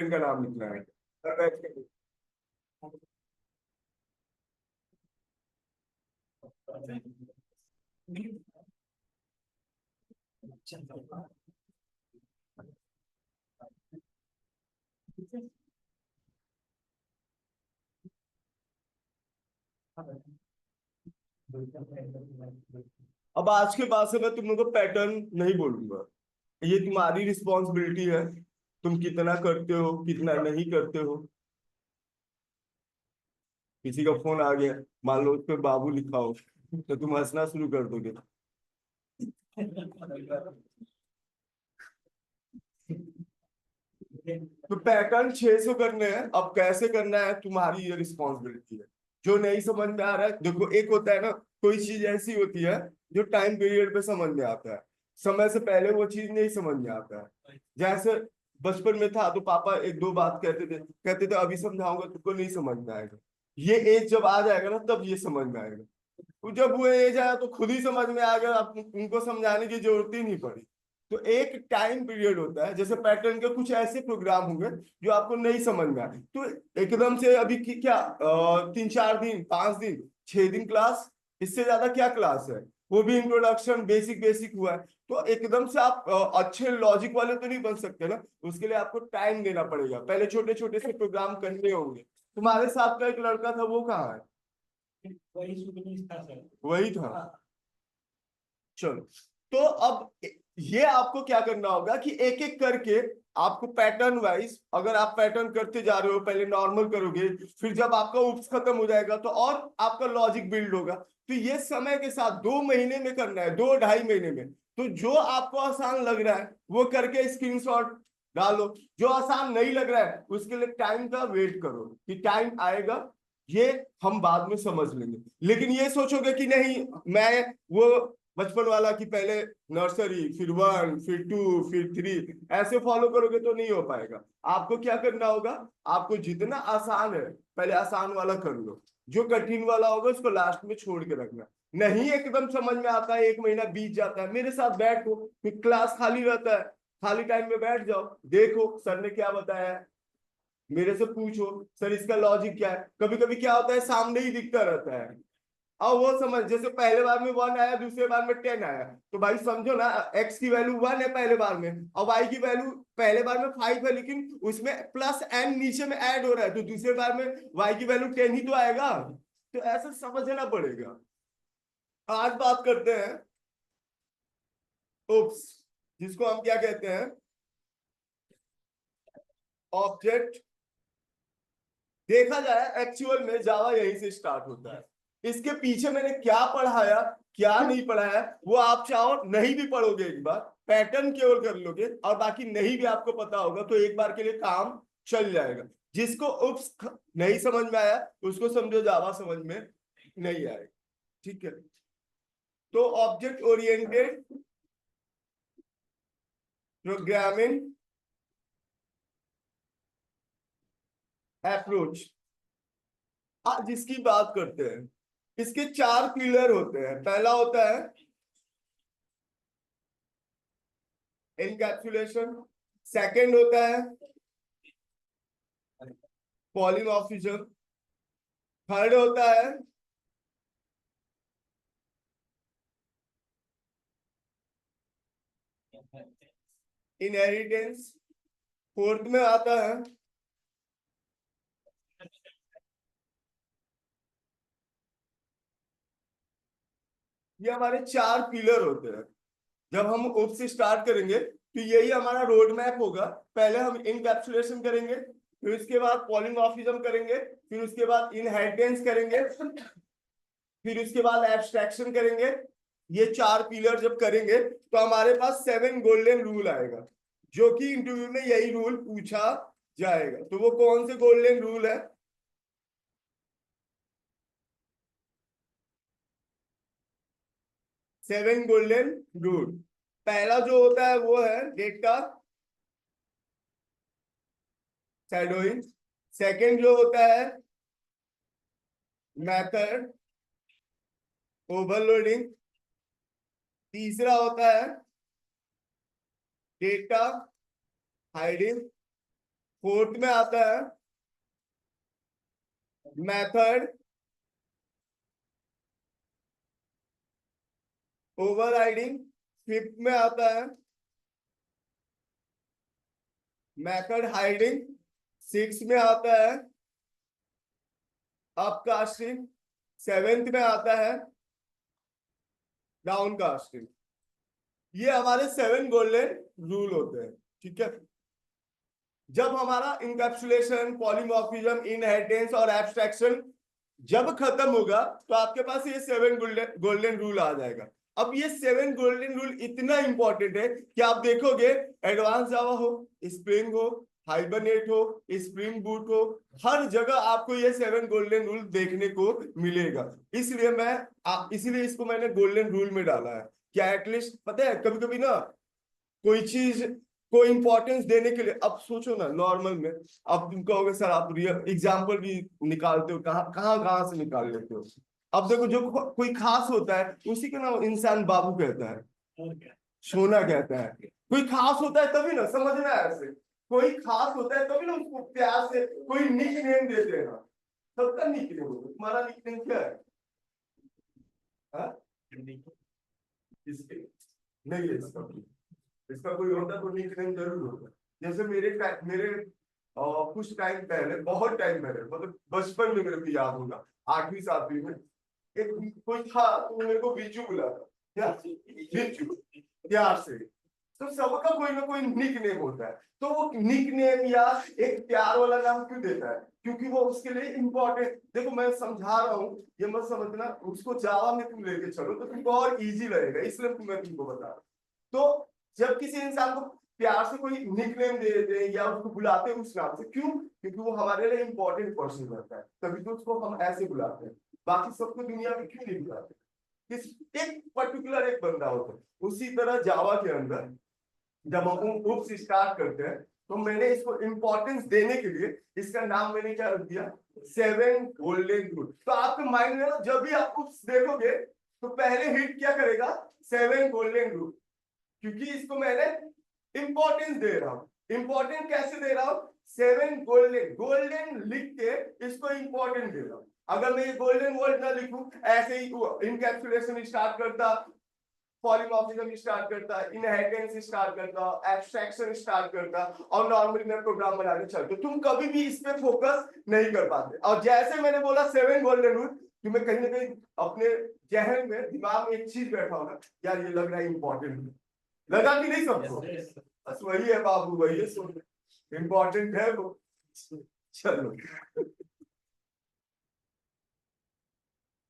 इनका नाम लिखना है। अब आज के बाद से मैं तुम लोगों को पैटर्न नहीं बोलूंगा। ये तुम्हारी रिस्पॉन्सिबिलिटी है, तुम कितना करते हो कितना नहीं करते हो। किसी का फोन आ गया, मान लो उस पर बाबू लिखा हो, तो तुम हंसना शुरू कर दोगे। तो पैटर्न 600 करने हैं, अब कैसे करना है तुम्हारी ये रिस्पॉन्सिबिलिटी है। जो नहीं समझ में आ रहा है, देखो एक होता है ना, कोई चीज ऐसी होती है जो टाइम पीरियड पे समझ में आता है, समय से पहले वो चीज नहीं समझ में आता है। जैसे बचपन में था तो पापा एक दो बात कहते थे अभी समझाऊंगा तुमको नहीं समझ में आएगा। ये एज जब आ जाएगा ना तब ये समझ में आएगा। तो जब वो एज आया तो खुद ही समझ में आ गया, आप उनको समझाने की जरूरत ही नहीं पड़ी। तो एक टाइम पीरियड होता है, जैसे पैटर्न के कुछ ऐसे प्रोग्राम होंगे जो आपको नहीं समझ में आए, तो एकदम से अभी की क्या 3 4 दिन 5 दिन 6 दिन क्लास, इससे ज्यादा क्या क्लास है। वो भी इंट्रोडक्शन बेसिक बेसिक हुआ है। तो एकदम से आप अच्छे लॉजिक वाले तो नहीं बन सकते ना, उसके लिए आपको टाइम देना पड़ेगा, पहले छोटे छोटे से प्रोग्राम करने होंगे। तुम्हारे साथ का एक लड़का था, वो कहाँ है? वही था। चलो, तो अब ये आपको क्या करना होगा कि एक एक करके आपको पैटर्न वाइज, अगर आप पैटर्न करते जा रहे हो, पहले नॉर्मल करोगे, फिर जब आपका उप्स खत्म हो जाएगा तो और आपका लॉजिक बिल्ड होगा। तो ये समय के साथ 2 महीने में करना है, 2 ढाई महीने में। तो जो आपको आसान लग रहा है वो करके स्क्रीनशॉट डालो, जो आसान नहीं लग रहा है उसके लिए टाइम का वेट करो कि टाइम आएगा, ये हम बाद में समझ लेंगे। लेकिन ये सोचोगे कि नहीं, मैं वो बचपन वाला कि पहले नर्सरी फिर 1 फिर 2 फिर 3 ऐसे फॉलो करोगे तो नहीं हो पाएगा। आपको क्या करना होगा, आपको जितना आसान है पहले आसान वाला कर लो, जो कठिन वाला होगा उसको लास्ट में छोड़ के रखना। नहीं एकदम समझ में आता है, 1 महीना बीत जाता है, मेरे साथ बैठो, फिर क्लास खाली रहता है, खाली टाइम में बैठ जाओ, देखो सर ने क्या बताया है, मेरे से पूछो सर इसका लॉजिक क्या है। कभी कभी क्या होता है सामने ही दिखता रहता है, अब वो समझ, जैसे पहले बार में 1 आया, दूसरे बार में 10 आया, तो भाई समझो ना, एक्स की वैल्यू 1 है पहले बार में, और वाई की वैल्यू पहले बार में 5 है, लेकिन उसमें प्लस एन नीचे में ऐड हो रहा है, तो दूसरे बार में वाई की वैल्यू 10 ही तो आएगा। तो ऐसा समझना पड़ेगा। आज बात करते हैं उप्स, जिसको हम क्या कहते हैं, ऑब्जेक्ट। देखा जाए एक्चुअल में जावा यहीं से स्टार्ट होता है। इसके पीछे मैंने क्या पढ़ाया क्या नहीं पढ़ाया वो आप चाहो नहीं भी पढ़ोगे, एक बार पैटर्न केवल कर लोगे और बाकी नहीं भी आपको पता होगा तो एक बार के लिए काम चल जाएगा। जिसको उप्स नहीं समझ में आया उसको समझो जावा समझ में नहीं आएगा। ठीक है, तो ऑब्जेक्ट ओरिएंटेड प्रोग्रामिंग अप्रोच आज इसकी बात करते हैं। इसके 4 पिलर होते हैं। पहला होता है एनकैप्सुलेशन, सेकंड होता है पॉलीमॉर्फिज्म, थर्ड होता है इनहेरिटेंस, फोर्थ में आता है ये हमारे 4 पिलर होते हैं। जब हम उप से स्टार्ट करेंगे तो यही हमारा रोड मैप होगा। पहले हम इनकैप्सुलेशन करेंगे, फिर उसके बाद पॉलीमॉर्फिज्म करेंगे, फिर उसके बाद इनहेरिटेंस करेंगे, फिर उसके बाद एब्स्ट्रैक्शन करेंगे। ये 4 पिलर जब करेंगे तो हमारे पास 7 गोल्डन रूल आएगा, जो कि इंटरव्यू में यही रूल पूछा जाएगा। तो वो कौन से गोल्डन रूल है? 7 गोल्डन रूल। पहला जो होता है वो है डेटा शैडोइंग, सेकंड जो होता है मेथड ओवरलोडिंग, तीसरा होता है डेटा हाइडिंग, फोर्थ में आता है मेथड ओवरराइडिंग। फिफ्थ में आता है मेथड हाइडिंग। सिक्स में आता है अपकास्टिंग। सेवेंथ में आता है डाउनकास्टिंग। ये हमारे 7 गोल्डन रूल होते हैं। ठीक है, जब हमारा इनकैप्सुलेशन, पॉलीमॉर्फिज्म, इनहेरिटेंस और एब्स्ट्रैक्शन जब खत्म होगा तो आपके पास ये 7 गोल्डन गोल्डन रूल आ जाएगा। अब ये 7 गोल्डन रूल इतना इंपॉर्टेंट है कि आप देखोगे एडवांस जावा हो, स्प्रिंग हो, हाइबरनेट हो, स्प्रिंग बूट हो, हर जगह आपको ये 7 गोल्डन रूल देखने को मिलेगा। इसलिए इसीलिए इसको मैंने गोल्डन रूल में डाला है। क्या एटलीस्ट पता है, कभी कभी ना कोई चीज को इंपॉर्टेंस देने के लिए, अब सोचो ना नॉर्मल में, अब तुम कहोगे सर आप रियल एग्जाम्पल भी निकालते हो, कहाँ कहाँ कहाँ से निकाल लेते हो। अब देखो जो कोई खास होता है उसी का नाम इंसान बाबू कहता है, सोना कहता है। कोई खास होता है तभी ना, समझना है ऐसे, कोई खास होता है तभी ना उसको प्यार से कोई निक नेम देते हैं ना। सबका निक नेम होता है। तुम्हारा निक नेम क्या है? हाँ? इसके नहीं है इसका। इसका कोई होता तो निकनेम जरूर होता। जैसे मेरे कुछ टाइम पहले, बहुत टाइम पहले, मतलब बचपन में मेरे को याद होगा, 8वीं 7वीं में एक कोई था तो मेरे को बिज्जू बुलाता। क्या बिज्जू? प्यार से। तो सबका कोई ना कोई निक नेम होता है। तो वो निक नेम या एक प्यार वाला नाम क्यों देता है? क्योंकि वो उसके लिए इंपॉर्टेंट। देखो मैं समझा रहा हूँ, ये मत समझना उसको जावा में तुम लेके चलो तो तुमको और इजी लगेगा, इसलिए मैं तुमको बता रहा हूँ। तो जब किसी इंसान को प्यार से कोई निकनेम दे देते हैं या उसको बुलाते हैं उस नाम से, क्यों? क्योंकि वो हमारे लिए इंपॉर्टेंट पर्सन रहता है, तभी तो उसको हम ऐसे बुलाते हैं। बाकी सबको दुनिया में क्यों नहीं बुलाते? किस एक पर्टिकुलर एक बंदा होता है। उसी तरह जावा के अंदर जब हम ग्रुप्स स्टार्ट करते हैं तो मैंने इसको इंपॉर्टेंस देने के लिए इसका नाम मैंने क्या रख दिया? 7 गोल्डन रूल। तो आपके माइंड में ना जब भी आप ग्रुप्स देखोगे तो पहले हिट क्या करेगा? 7 गोल्डन रूल। क्योंकि इसको मैंने इंपॉर्टेंस दे रहा हूं। इंपॉर्टेंट कैसे दे रहा हूं? 7 गोल्डन, गोल्डन लिख के इसको इंपॉर्टेंट दे रहा हूं। अगर मैं ये गोल्डन वर्ड ना लिखूं, ऐसे ही इनकैप्सुलेशन स्टार्ट करता, पॉलीमॉर्फिज्म स्टार्ट करता, इनहेरिटेंस स्टार्ट करता, एब्स्ट्रैक्शन स्टार्ट करता और नॉर्मली मैं प्रोग्राम बनाने चलता, तुम कभी भी इस पे फोकस नहीं कर पाते। और जैसे मैंने बोला 7 गोल्डन रूल, तुम्हें कहीं ना कहीं अपने जहन में, दिमाग में एक चीज बैठा होगा, यार ये लग रहा है इंपॉर्टेंट। लगा कि नहीं सबको? बस वही है बाबू, वही है, सुन इंपॉर्टेंट है वो। चलो,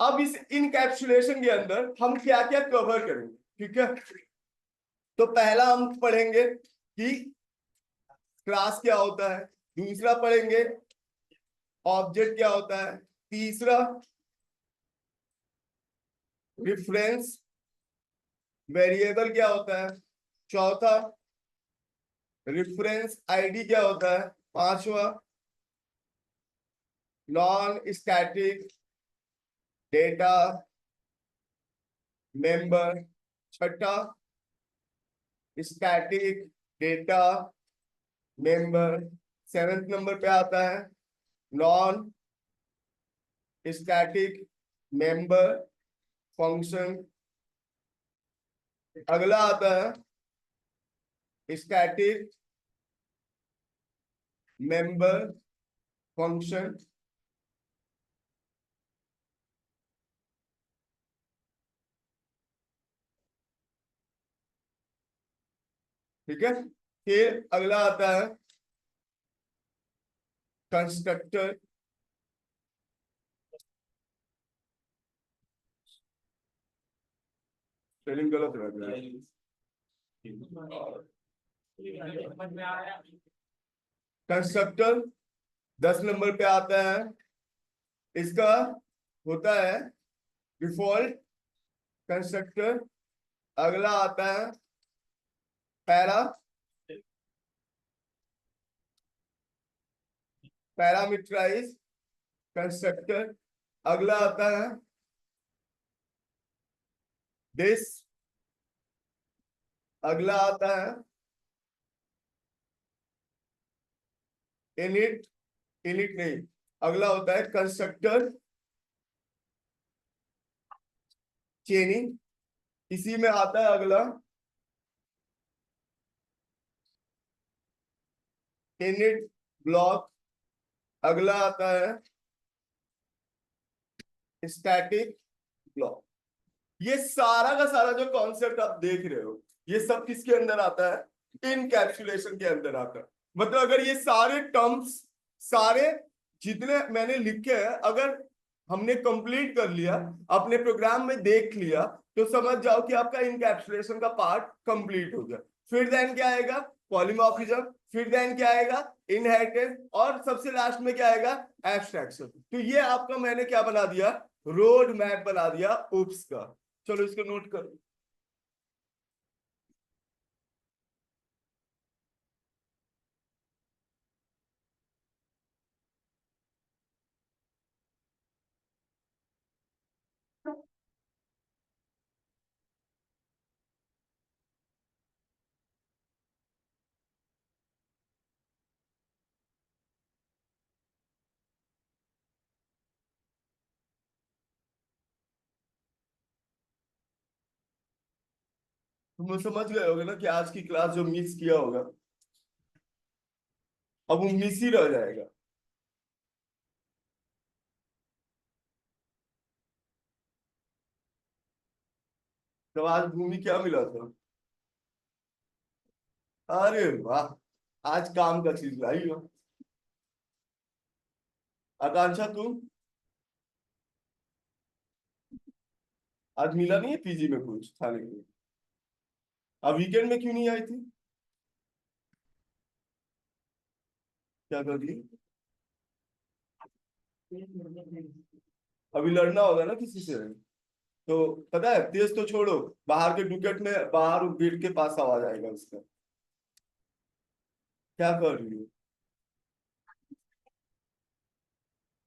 अब इस इनकैप्सुलेशन के अंदर हम क्या क्या कवर करेंगे, ठीक है? तो पहला हम पढ़ेंगे कि क्लास क्या होता है, दूसरा पढ़ेंगे ऑब्जेक्ट क्या होता है, तीसरा रेफरेंस वेरिएबल क्या होता है, चौथा रेफरेंस आईडी क्या होता है, पांचवा नॉन स्टैटिक डेटा मेंबर, छठा static data member, 7th number पे आता है नॉन स्टैटिक मेंबर फंक्शन। अगला आता है स्टैटिक मेंबर फंक्शन। ठीक है, फिर अगला आता है कंस्ट्रक्टर। स्पेलिंग गलत लग रहा है। कंस्ट्रक्टर 10 नंबर पे आता है, इसका होता है डिफॉल्ट कंस्ट्रक्टर। अगला आता है पैरा पैरामीटराइज कंस्ट्रक्टर। अगला आता है दिस। अगला आता है इनिट, इनिट नहीं, अगला होता है कंस्ट्रक्टर चेनिंग। इसी में आता है अगला इनिट ब्लॉक। अगला आता है स्टैटिक ब्लॉक। ये सारा का सारा जो कॉन्सेप्ट आप देख रहे हो, ये सब किसके अंदर आता है? इनकैप्सुलेशन के अंदर आता है। मतलब अगर ये सारे टर्म्स, सारे जितने मैंने लिखे हैं, अगर हमने कंप्लीट कर लिया, अपने प्रोग्राम में देख लिया, तो समझ जाओ कि आपका इनकैप्सुलेशन का पार्ट कंप्लीट हो गया। फिर देन क्या आएगा? पॉलीमॉर्फिज्म। फिर देन क्या आएगा? इनहेरिटेंस। और सबसे लास्ट में क्या आएगा? एब्स्ट्रैक्शन। तो ये आपका मैंने क्या बना दिया? रोड मैप बना दिया उप्स का। चलो इसको नोट करो। तुम समझ गए होगे ना कि आज की क्लास जो मिस किया होगा, अब वो मिस ही रह जाएगा। तो आज भूमि क्या मिला था? अरे वाह, आज काम का चीज लाई हो। आकांक्षा तुम आज मिला नहीं है पीजी में कुछ खाने के लिए? अब वीकेंड में क्यों नहीं आई थी? क्या कर रही? अभी लड़ना होगा ना किसी से। तो पता है, तेज तो छोड़ो, बाहर के विकेट में, बाहर गेट के पास आवाज आएगा उसका। क्या कर रही हो?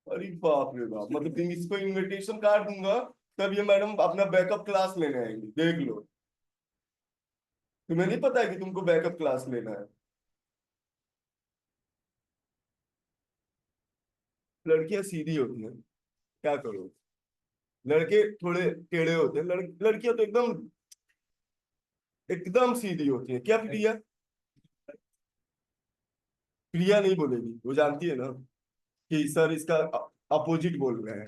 अरे बाप रे बाप, मतलब तुम इसको इनविटेशन कार्ड दूंगा, तब ये मैडम अपना बैकअप क्लास लेने आएंगी, देख लो। तुम्हें नहीं पता है कि तुमको बैकअप क्लास लेना है? लड़कियां सीधी होती हैं, क्या करो। लड़के थोड़े टेढ़े होते हैं, लड़कियां तो एकदम एकदम सीधी होती है। क्या प्रिया? प्रिया नहीं बोलेगी, वो जानती है ना कि सर इसका अपोजिट बोल रहे हैं।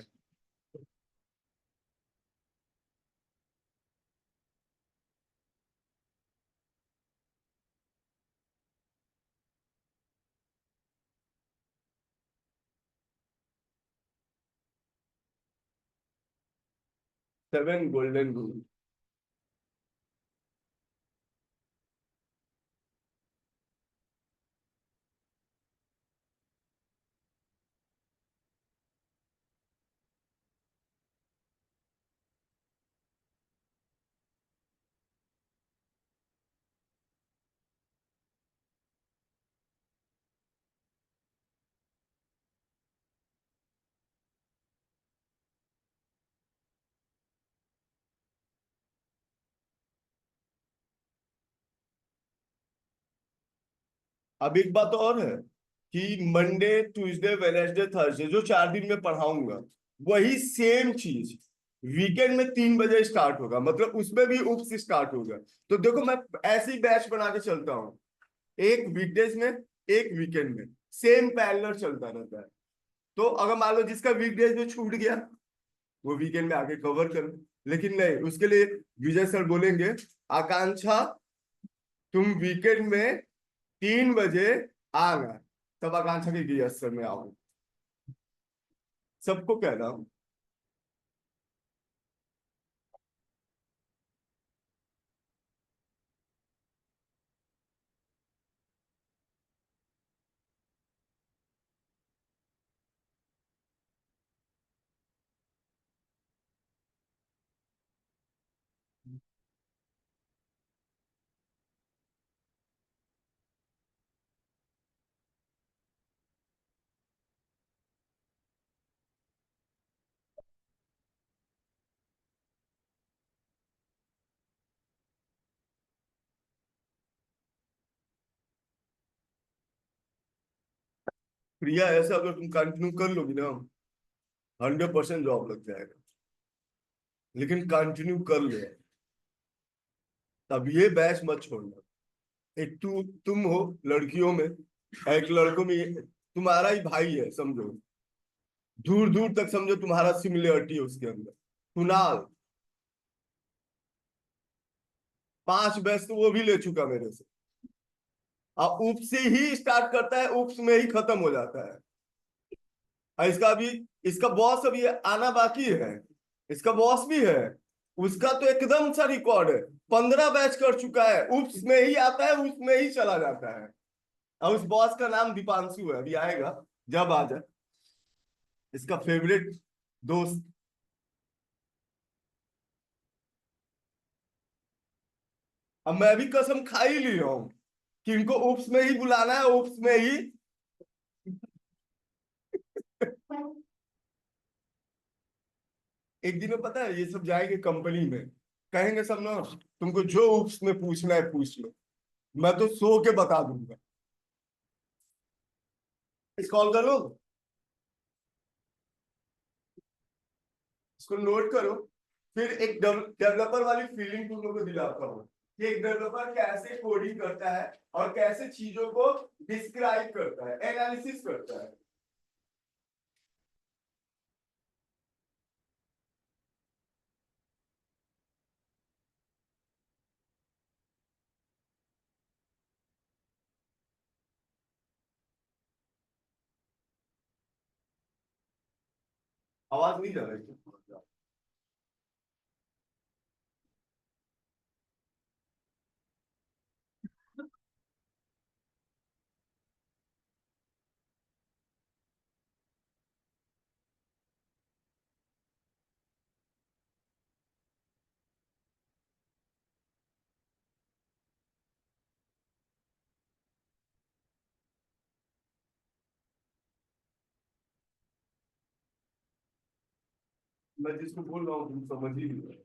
7 गोल्डन रूल। अब एक बात और है कि मंडे ट्यूसडे वेनेसडे थर्सडे जो 4 दिन में पढ़ाऊंगा, वही सेम चीज वीकेंड में 3 बजे स्टार्ट होगा, मतलब उसमें भी उप्स स्टार्ट होगा। तो देखो मैं ऐसे ही बैच बना के चलता हूँ, एक वीकडेज में, एक वीकेंड में, सेम पैरेलल चलता रहता है। तो अगर मान लो जिसका वीकडेज में छूट गया, वो वीकेंड में आके कवर करो। लेकिन नहीं, उसके लिए विजय सर बोलेंगे, आकांक्षा तुम वीकेंड में 3 बजे आना। तब आकांक्षा की यस सर मैं आऊँ। सबको कहना हूँ। प्रिया ऐसा अगर तुम कंटिन्यू कर लोगी ना, 100% जॉब लग जाएगा। लेकिन कंटिन्यू कर ले, तब ये बैच मत छोड़ना। एक तुम हो लड़कियों में, एक लड़कों में, तुम्हारा ही भाई है समझो, दूर दूर तक समझो तुम्हारा सिमिलरिटी है उसके अंदर। कुणाल 5 बैच तो वो भी ले चुका मेरे से, और उप से ही स्टार्ट करता है, उप में ही खत्म हो जाता है। और इसका भी, इसका बॉस अभी आना बाकी है, इसका बॉस भी है, उसका तो एकदम सा रिकॉर्ड है, 15 बैच कर चुका है, उप्स में ही आता है, उसमें ही चला जाता है। और उस बॉस का नाम दीपांशु है, अभी आएगा जब आ जाए, इसका फेवरेट दोस्त। अब मैं भी कसम खा ही ली हूँ कि इनको उप्स में ही बुलाना है, उप्स में ही। एक दिन में पता है ये सब जाएंगे कंपनी में, कहेंगे सब ना, तुमको जो उप्स में पूछना है पूछ लो, मैं तो सो के बता दूंगा। इस कॉल करो, इसको नोट करो, फिर एक डेवलपर वाली फीलिंग तुम लोग को दिलाता हूँ कि एक डेवलपर कैसे कोडिंग करता है और कैसे चीजों को डिस्क्राइब करता है, एनालिसिस करता है। आवाज नहीं जा रही है? मैं जिसको बोल रहा हूँ तुम समझ ही नहीं रहे।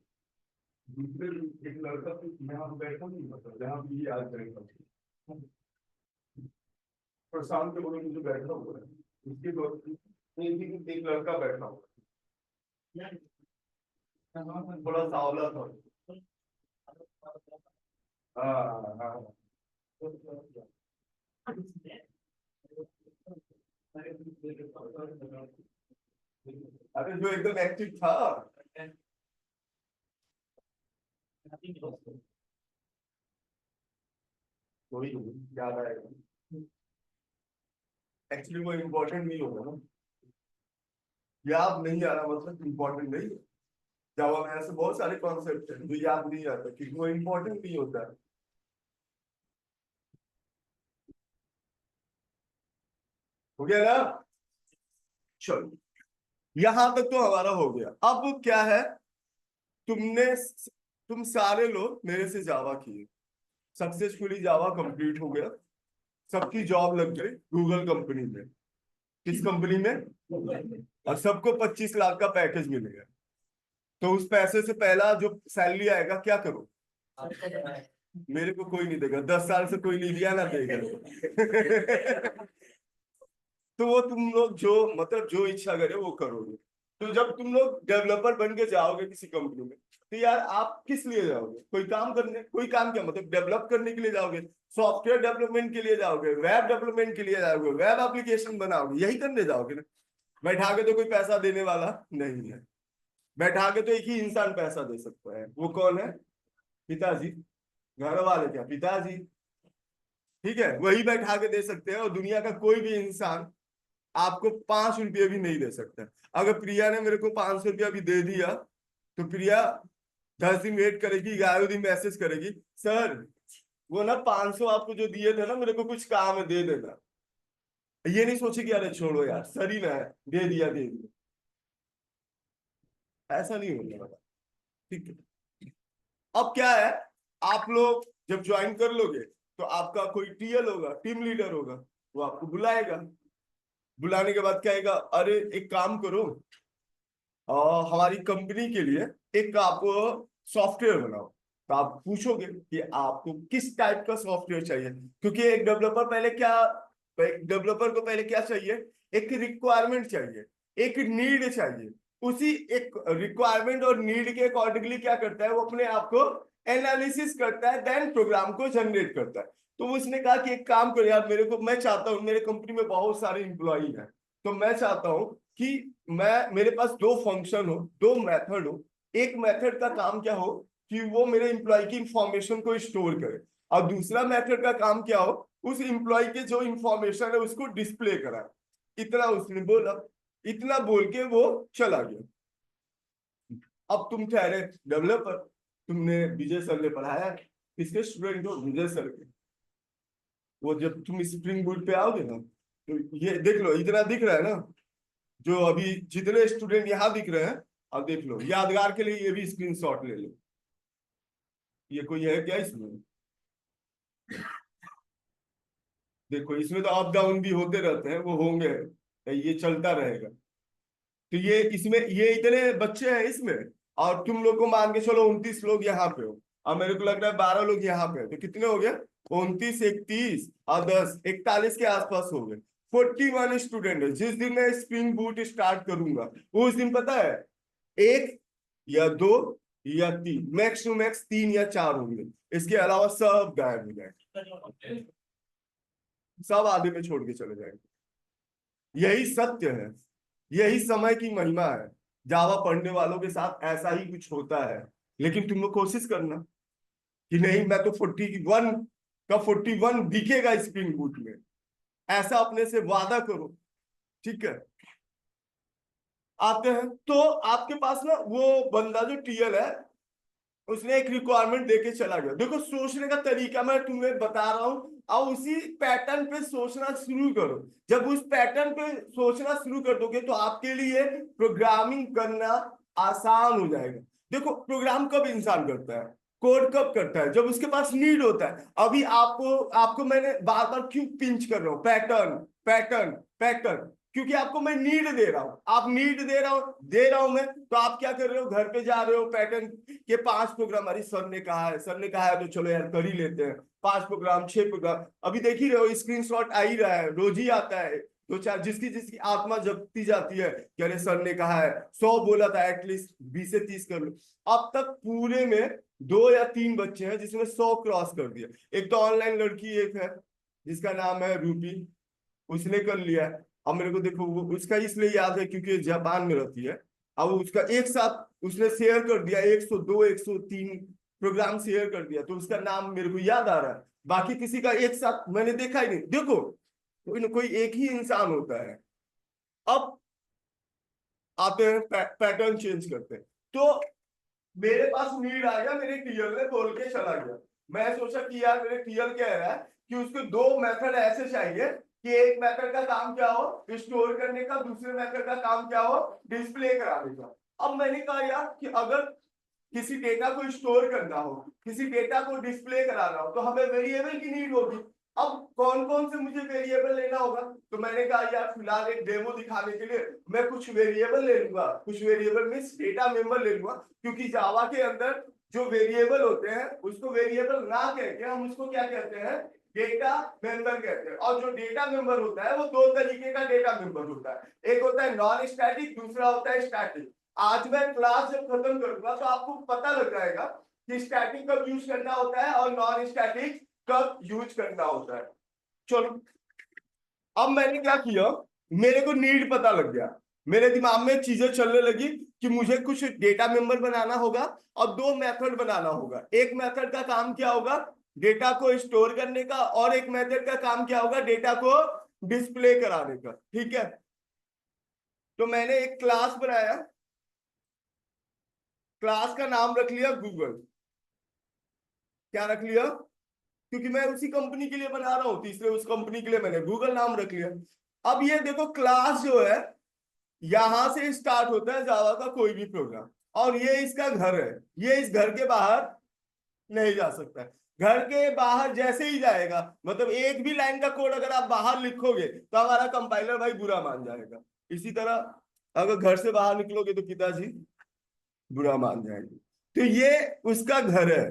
दूसरे एक लड़का तो यहाँ बैठा नहीं, मतलब जहाँ भी ये आज बैठा हूँ। प्रशांत के बोले मुझे बैठा हुआ है, उसके एक लड़का बैठा हुआ है, थोड़ा सावला था। हाँ हाँ। अरे जो एकदम एक्टिव था। कोई नहीं, याद आएगा। एक्चुअली वो इम्पोर्टेंट नहीं होगा ना, याद नहीं आ रहा मतलब इम्पोर्टेंट नहीं है। जावा में ऐसे बहुत सारे कॉन्सेप्ट हैं जो याद नहीं आता क्योंकि वो इम्पोर्टेंट नहीं होता है। हो गया ना? चलो, यहां तक तो हमारा हो गया। अब क्या है, तुमने तुम सारे लोग मेरे से जावा किए, सक्सेसफुली जावा कंप्लीट हो गया, सबकी जॉब लग गई गूगल कंपनी में। किस कंपनी में? और सबको 25 लाख का पैकेज मिलेगा। तो उस पैसे से पहला जो सैलरी आएगा क्या करो? मेरे को कोई नहीं देगा, 10 साल से कोई नहीं दिया ना देगा। तो वो तुम लोग जो मतलब जो इच्छा करे वो करोगे। तो जब तुम लोग डेवलपर बन के जाओगे किसी कंपनी में, तो यार आप किस लिए जाओगे? कोई काम करने, कोई काम क्या मतलब डेवलप करने के लिए जाओगे, सॉफ्टवेयर डेवलपमेंट के लिए जाओगे, वेब डेवलपमेंट के लिए जाओगे, वेब एप्लीकेशन बनाओगे, यही करने जाओगे ना। बैठा के तो कोई पैसा देने वाला नहीं है। बैठा के तो एक ही इंसान पैसा दे सकता है, वो कौन है? पिताजी। घर वाले क्या? पिताजी। ठीक है, वही बैठा के दे सकते हैं, और दुनिया का कोई भी इंसान आपको 5 रुपये भी नहीं दे सकता। अगर प्रिया ने मेरे को 500 रुपया भी दे दिया, तो प्रिया 10 दिन वेट करेगी, 11वें दिन मैसेज करेगी, सर वो ना 500 आपको जो दिए थे ना, मेरे को कुछ काम है दे देना। ये नहीं सोचेगी अरे छोड़ो यार, सर ही ना है, दे दिया दे दिया। ऐसा नहीं होने वाला। ठीक है। अब क्या है, आप लोग जब ज्वाइन कर लोगे तो आपका कोई टीएल होगा, टीम लीडर होगा, वो आपको बुलाएगा। बुलाने के बाद कहेगा अरे एक काम करो, हमारी कंपनी के लिए एक आप सॉफ्टवेयर बनाओ। तो आप पूछोगे कि आपको किस टाइप का सॉफ्टवेयर चाहिए, क्योंकि एक डेवलपर पहले क्या डेवलपर को पहले क्या चाहिए, एक रिक्वायरमेंट चाहिए, एक नीड चाहिए। उसी एक रिक्वायरमेंट और नीड के अकॉर्डिंगली क्या करता है, वो अपने आप को एनालिसिस करता है, देन प्रोग्राम को जनरेट करता है। तो उसने कहा कि एक काम करो यार, मेरे को, मैं चाहता हूँ, मेरे कंपनी में बहुत सारे इंप्लॉई हैं, तो मैं चाहता हूँ कि मेरे पास दो फंक्शन हो, दो मेथड हो। एक मेथड का काम क्या हो कि वो मेरे इंप्लॉय की इंफॉर्मेशन को स्टोर करे, और दूसरा मेथड का काम क्या हो, उस इंप्लॉय के जो इंफॉर्मेशन है उसको डिस्प्ले करा। इतना उसने बोला, इतना बोल के वो चला गया। अब तुम ठहरे डेवलपर, तुमने विजय सर ने पढ़ाया, किसके स्टूडेंट हो, विजय सर के। वो जब तुम स्प्रिंग बूट पे आओगे ना, तो ये देख लो, इतना दिख रहा है ना, जो अभी जितने स्टूडेंट यहाँ दिख रहे हैं, अब देख लो, यादगार के लिए ये भी स्क्रीनशॉट ले लो। ये कोई है क्या इसमें, देखो इसमें तो अप डाउन भी होते रहते हैं, वो होंगे, ये चलता रहेगा। तो ये इसमें ये इतने बच्चे हैं इसमें, और तुम लोग को मान के चलो 29 लोग यहाँ पे हो, और मेरे को लग रहा है 12 लोग यहाँ पे, तो कितने हो गए, 29, 31 और 10, 41 के आसपास हो गए। 41 स्टूडेंट है। जिस दिन मैं स्प्रिंग बूट स्टार्ट करूंगा, उस दिन पता है, एक या दो या तीन, मैक्स टू मैक्स 3 या 4 होंगे, इसके अलावा सब गायब हो जाएंगे, सब आधे में छोड़ के चले जाएंगे। यही सत्य है, यही समय की महिमा है। जावा पढ़ने वालों के साथ ऐसा ही कुछ होता है। लेकिन तुम लोग कोशिश करना कि नहीं, मैं तो 41 का 41 दिखेगा स्प्रिंग बूट में, ऐसा अपने से वादा करो, ठीक है। आते हैं तो आपके पास ना वो बंदा जो टीएल है, उसने एक रिक्वायरमेंट देके चला गया। देखो सोचने का तरीका मैं तुम्हें बता रहा हूं, और उसी पैटर्न पे सोचना शुरू करो। जब उस पैटर्न पे सोचना शुरू कर दोगे तो आपके लिए प्रोग्रामिंग करना आसान हो जाएगा। देखो प्रोग्राम कब इंसान करता है, कोड कब करता है, जब उसके पास नीड होता है। अभी आपको आपको मैंने बार बार क्यों पिंच कर रहा हूं, पैटर्न पैटर्न पैटर्न, क्योंकि आपको मैं नीड दे रहा हूं। आप नीड दे रहा हूं मैं, तो आप क्या कर रहे हो, घर पे जा रहे हो, पैटर्न के 5 प्रोग्राम, अरे सर ने कहा है, सर ने कहा है, तो चलो यार कर ही लेते हैं। 5 प्रोग्राम, 6 प्रोग्राम, अभी देख ही रहे हो, स्क्रीनशॉट आ ही रहा है, रोज ही आता है। दो चार, जिसकी जिसकी आत्मा जगती जाती है कि अरे सर ने कहा है, 100 बोला था, एटलीस्ट 20 से 30 कर लो। अब तक पूरे में 2 या 3 बच्चे हैं जिसने 100 क्रॉस कर दिया। एक तो ऑनलाइन लड़की एक है जिसका नाम है रूपी, उसने कर लिया है। अब मेरे को देखो, वो उसका इसलिए याद है क्योंकि जापान में रहती है। अब उसका एक साथ उसने शेयर कर दिया 102 103 प्रोग्राम शेयर कर दिया, तो उसका नाम मेरे को याद आ रहा है। बाकी किसी का एक साथ मैंने देखा ही नहीं। देखो कोई ना कोई एक ही इंसान होता है। अब आते हैं पैटर्न चेंज करते हैं। तो मेरे पास नीड आ गया, मेरे टीएल ने बोल के चला गया। मैं सोचा कि यार मेरे टीएल कह रहा है कि उसको 2 मेथड ऐसे चाहिए कि एक मेथड का काम क्या हो, स्टोर करने का, दूसरे मेथड का काम क्या हो, डिस्प्ले कराने का। अब मैंने कहा यार कि अगर किसी डेटा को स्टोर करना हो, किसी डेटा को डिस्प्ले कराना हो, तो हमें वेरिएबल की नीड होगी। अब कौन कौन से मुझे वेरिएबल लेना होगा, तो मैंने कहा यार फिलहाल एक डेमो दिखाने के लिए मैं कुछ वेरिएबल ले लूंगा, कुछ वेरिएबल में डेटा मेंबर ले लूंगा। क्योंकि जावा के अंदर जो वेरिएबल होते हैं उसको वेरिएबल ना कह के हम उसको क्या कहते हैं, डेटा मेंबर कहते हैं। और जो डेटा मेंबर होता है वो 2 तरीके का डेटा मेंबर होता है, एक होता है नॉन स्टैटिक, दूसरा होता है स्टैटिक। आज मैं क्लास जब खत्म करूंगा तो आपको पता लग जाएगा कि स्टैटिक कब यूज करना होता है और नॉन स्टैटिक कब यूज करना होता है। चलो, अब मैंने क्या किया, मेरे को नीड पता लग गया, मेरे दिमाग में चीजें चलने लगी कि मुझे कुछ डेटा मेंबर बनाना होगा और 2 मेथड बनाना होगा। एक मेथड का काम क्या होगा, डेटा को स्टोर करने का, और एक मेथड का काम क्या होगा, डेटा को डिस्प्ले कराने का। ठीक है, तो मैंने एक क्लास बनाया, क्लास का नाम रख लिया गूगल। क्या रख लिया, क्योंकि मैं उसी कंपनी के लिए बना रहा हूं, तीसरे उस कंपनी के लिए मैंने गूगल नाम रख लिया। अब ये देखो, क्लास जो है यहां से स्टार्ट होता है जावा का कोई भी प्रोग्राम, और ये इसका घर है, ये इस घर के बाहर नहीं जा सकता है। घर के बाहर जैसे ही जाएगा, मतलब एक भी लाइन का कोड अगर आप बाहर लिखोगे तो हमारा कंपाइलर भाई बुरा मान जाएगा। इसी तरह अगर घर से बाहर निकलोगे तो पिताजी बुरा मान जाएंगे। तो ये उसका घर है,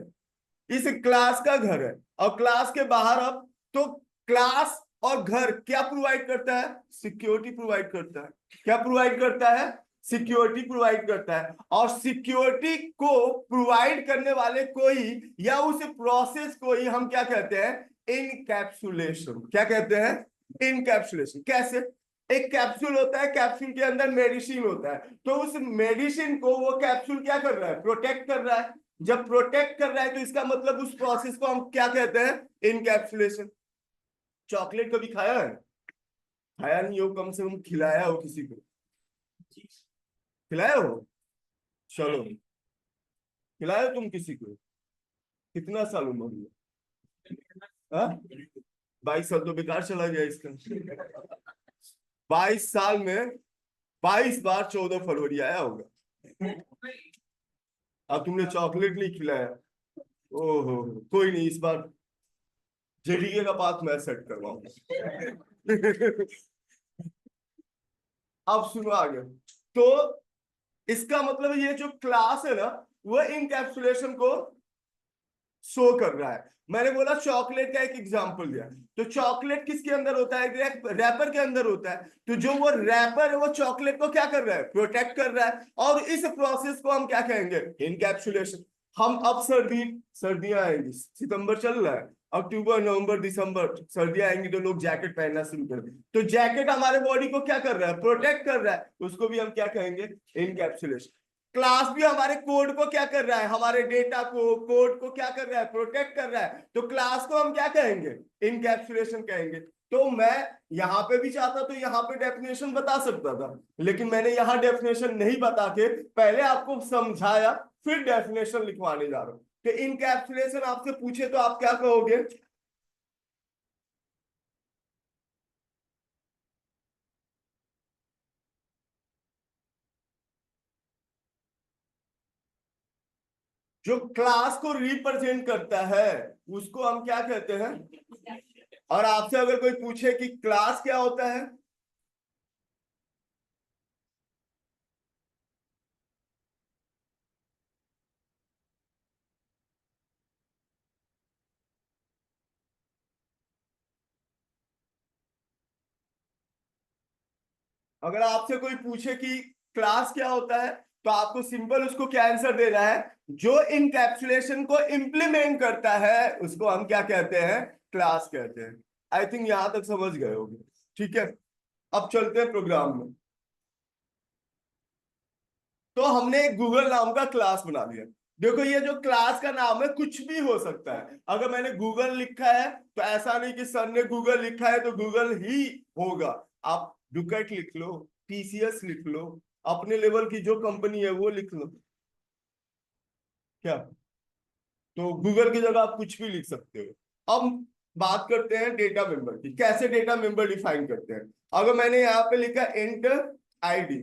इस क्लास का घर है। और क्लास के बाहर अब, तो क्लास और घर क्या प्रोवाइड करता है? सिक्योरिटी प्रोवाइड करता है। क्या प्रोवाइड करता है? सिक्योरिटी प्रोवाइड करता है। और सिक्योरिटी को प्रोवाइड करने वाले को ही या उस प्रोसेस को ही हम क्या कहते हैं? इनकैप्सुलेशन। क्या कहते हैं? इनकैप्सुलेशन। कैसे? एक कैप्सूल होता है, कैप्सूल के अंदर मेडिसिन होता है, तो उस मेडिसिन को वो कैप्सूल क्या कर रहा है? प्रोटेक्ट कर रहा है। जब प्रोटेक्ट कर रहा है तो इसका मतलब उस प्रोसेस को हम क्या कहते हैं? इनकैप्सुलेशन। चॉकलेट कभी खाया है? खाया नहीं हो, कम से कम खिलाया हो किसी को? खिलाया हो? चलो, खिलाया हो तुम किसी को? कितना साल उम्र हुआ? हाँ, 22 साल तो बेकार चला गया इसका। 22 साल में 22 बार 14 फरवरी आया होगा। अब तुमने चॉकलेट नहीं खिलाया। ओहो, कोई नहीं, इस बार जेडीके का पाथ मैं सेट करवाऊंगा। अब सुनो आगे। तो इसका मतलब ये जो क्लास है ना, वो इनकैप्सुलेशन को शो कर रहा है। मैंने बोला चॉकलेट का एक एग्जांपल दिया, तो चॉकलेट किसके अंदर होता है? रैपर के अंदर होता है। तो जो वो रैपर है वो चॉकलेट को क्या कर रहा है? प्रोटेक्ट कर रहा है। और इस प्रोसेस को हम क्या कहेंगे? इनकैप्सुलेशन। हम अब सर्दियां आएंगी, सितंबर चल रहा है, अक्टूबर नवंबर दिसंबर सर्दियां आएंगी तो लोग जैकेट पहनना शुरू कर देंगे। तो जैकेट हमारे बॉडी को क्या कर रहा है? प्रोटेक्ट कर रहा है। उसको भी हम क्या कहेंगे? इनकैप्सुलेशन। क्लास भी हमारे कोड को क्या कर रहा है? हमारे डेटा को, कोड को क्या कर रहा है? प्रोटेक्ट कर रहा है। तो क्लास को हम क्या कहेंगे? इनकैप्सुलेशन कहेंगे। तो मैं यहाँ पे भी चाहता तो यहाँ पे डेफिनेशन बता सकता था, लेकिन मैंने यहाँ डेफिनेशन नहीं बता के पहले आपको समझाया, फिर डेफिनेशन लिखवाने जा रहा हूँ कि इनकैप्सुलेशन आपसे पूछे तो आप क्या कहोगे? जो क्लास को रिप्रेजेंट करता है उसको हम क्या कहते हैं? और आपसे अगर कोई पूछे कि क्लास क्या होता है, अगर आपसे कोई पूछे कि क्लास क्या होता है, तो आपको सिंपल उसको क्या आंसर देना है? जो इनकैप्सुलेशन को इंप्लीमेंट करता है उसको हम क्या कहते हैं? क्लास कहते हैं। आई थिंक यहां तक समझ गए होंगे। ठीक है, अब चलते हैं प्रोग्राम में। तो हमने एक गूगल नाम का क्लास बना दिया। देखो, ये जो क्लास का नाम है कुछ भी हो सकता है। अगर मैंने गूगल लिखा है तो ऐसा नहीं कि सर ने गूगल लिखा है तो गूगल ही होगा। आप डुकेट लिख लो, टीसीएस लिख लो, अपने लेवल की जो कंपनी है वो लिख लो। क्या? तो गूगल की जगह आप कुछ भी लिख सकते हो। अब बात करते हैं डेटा मेंबर की। कैसे डेटा मेंबर डिफाइन करते हैं? अगर मैंने यहाँ पे लिखा इंट आईडी,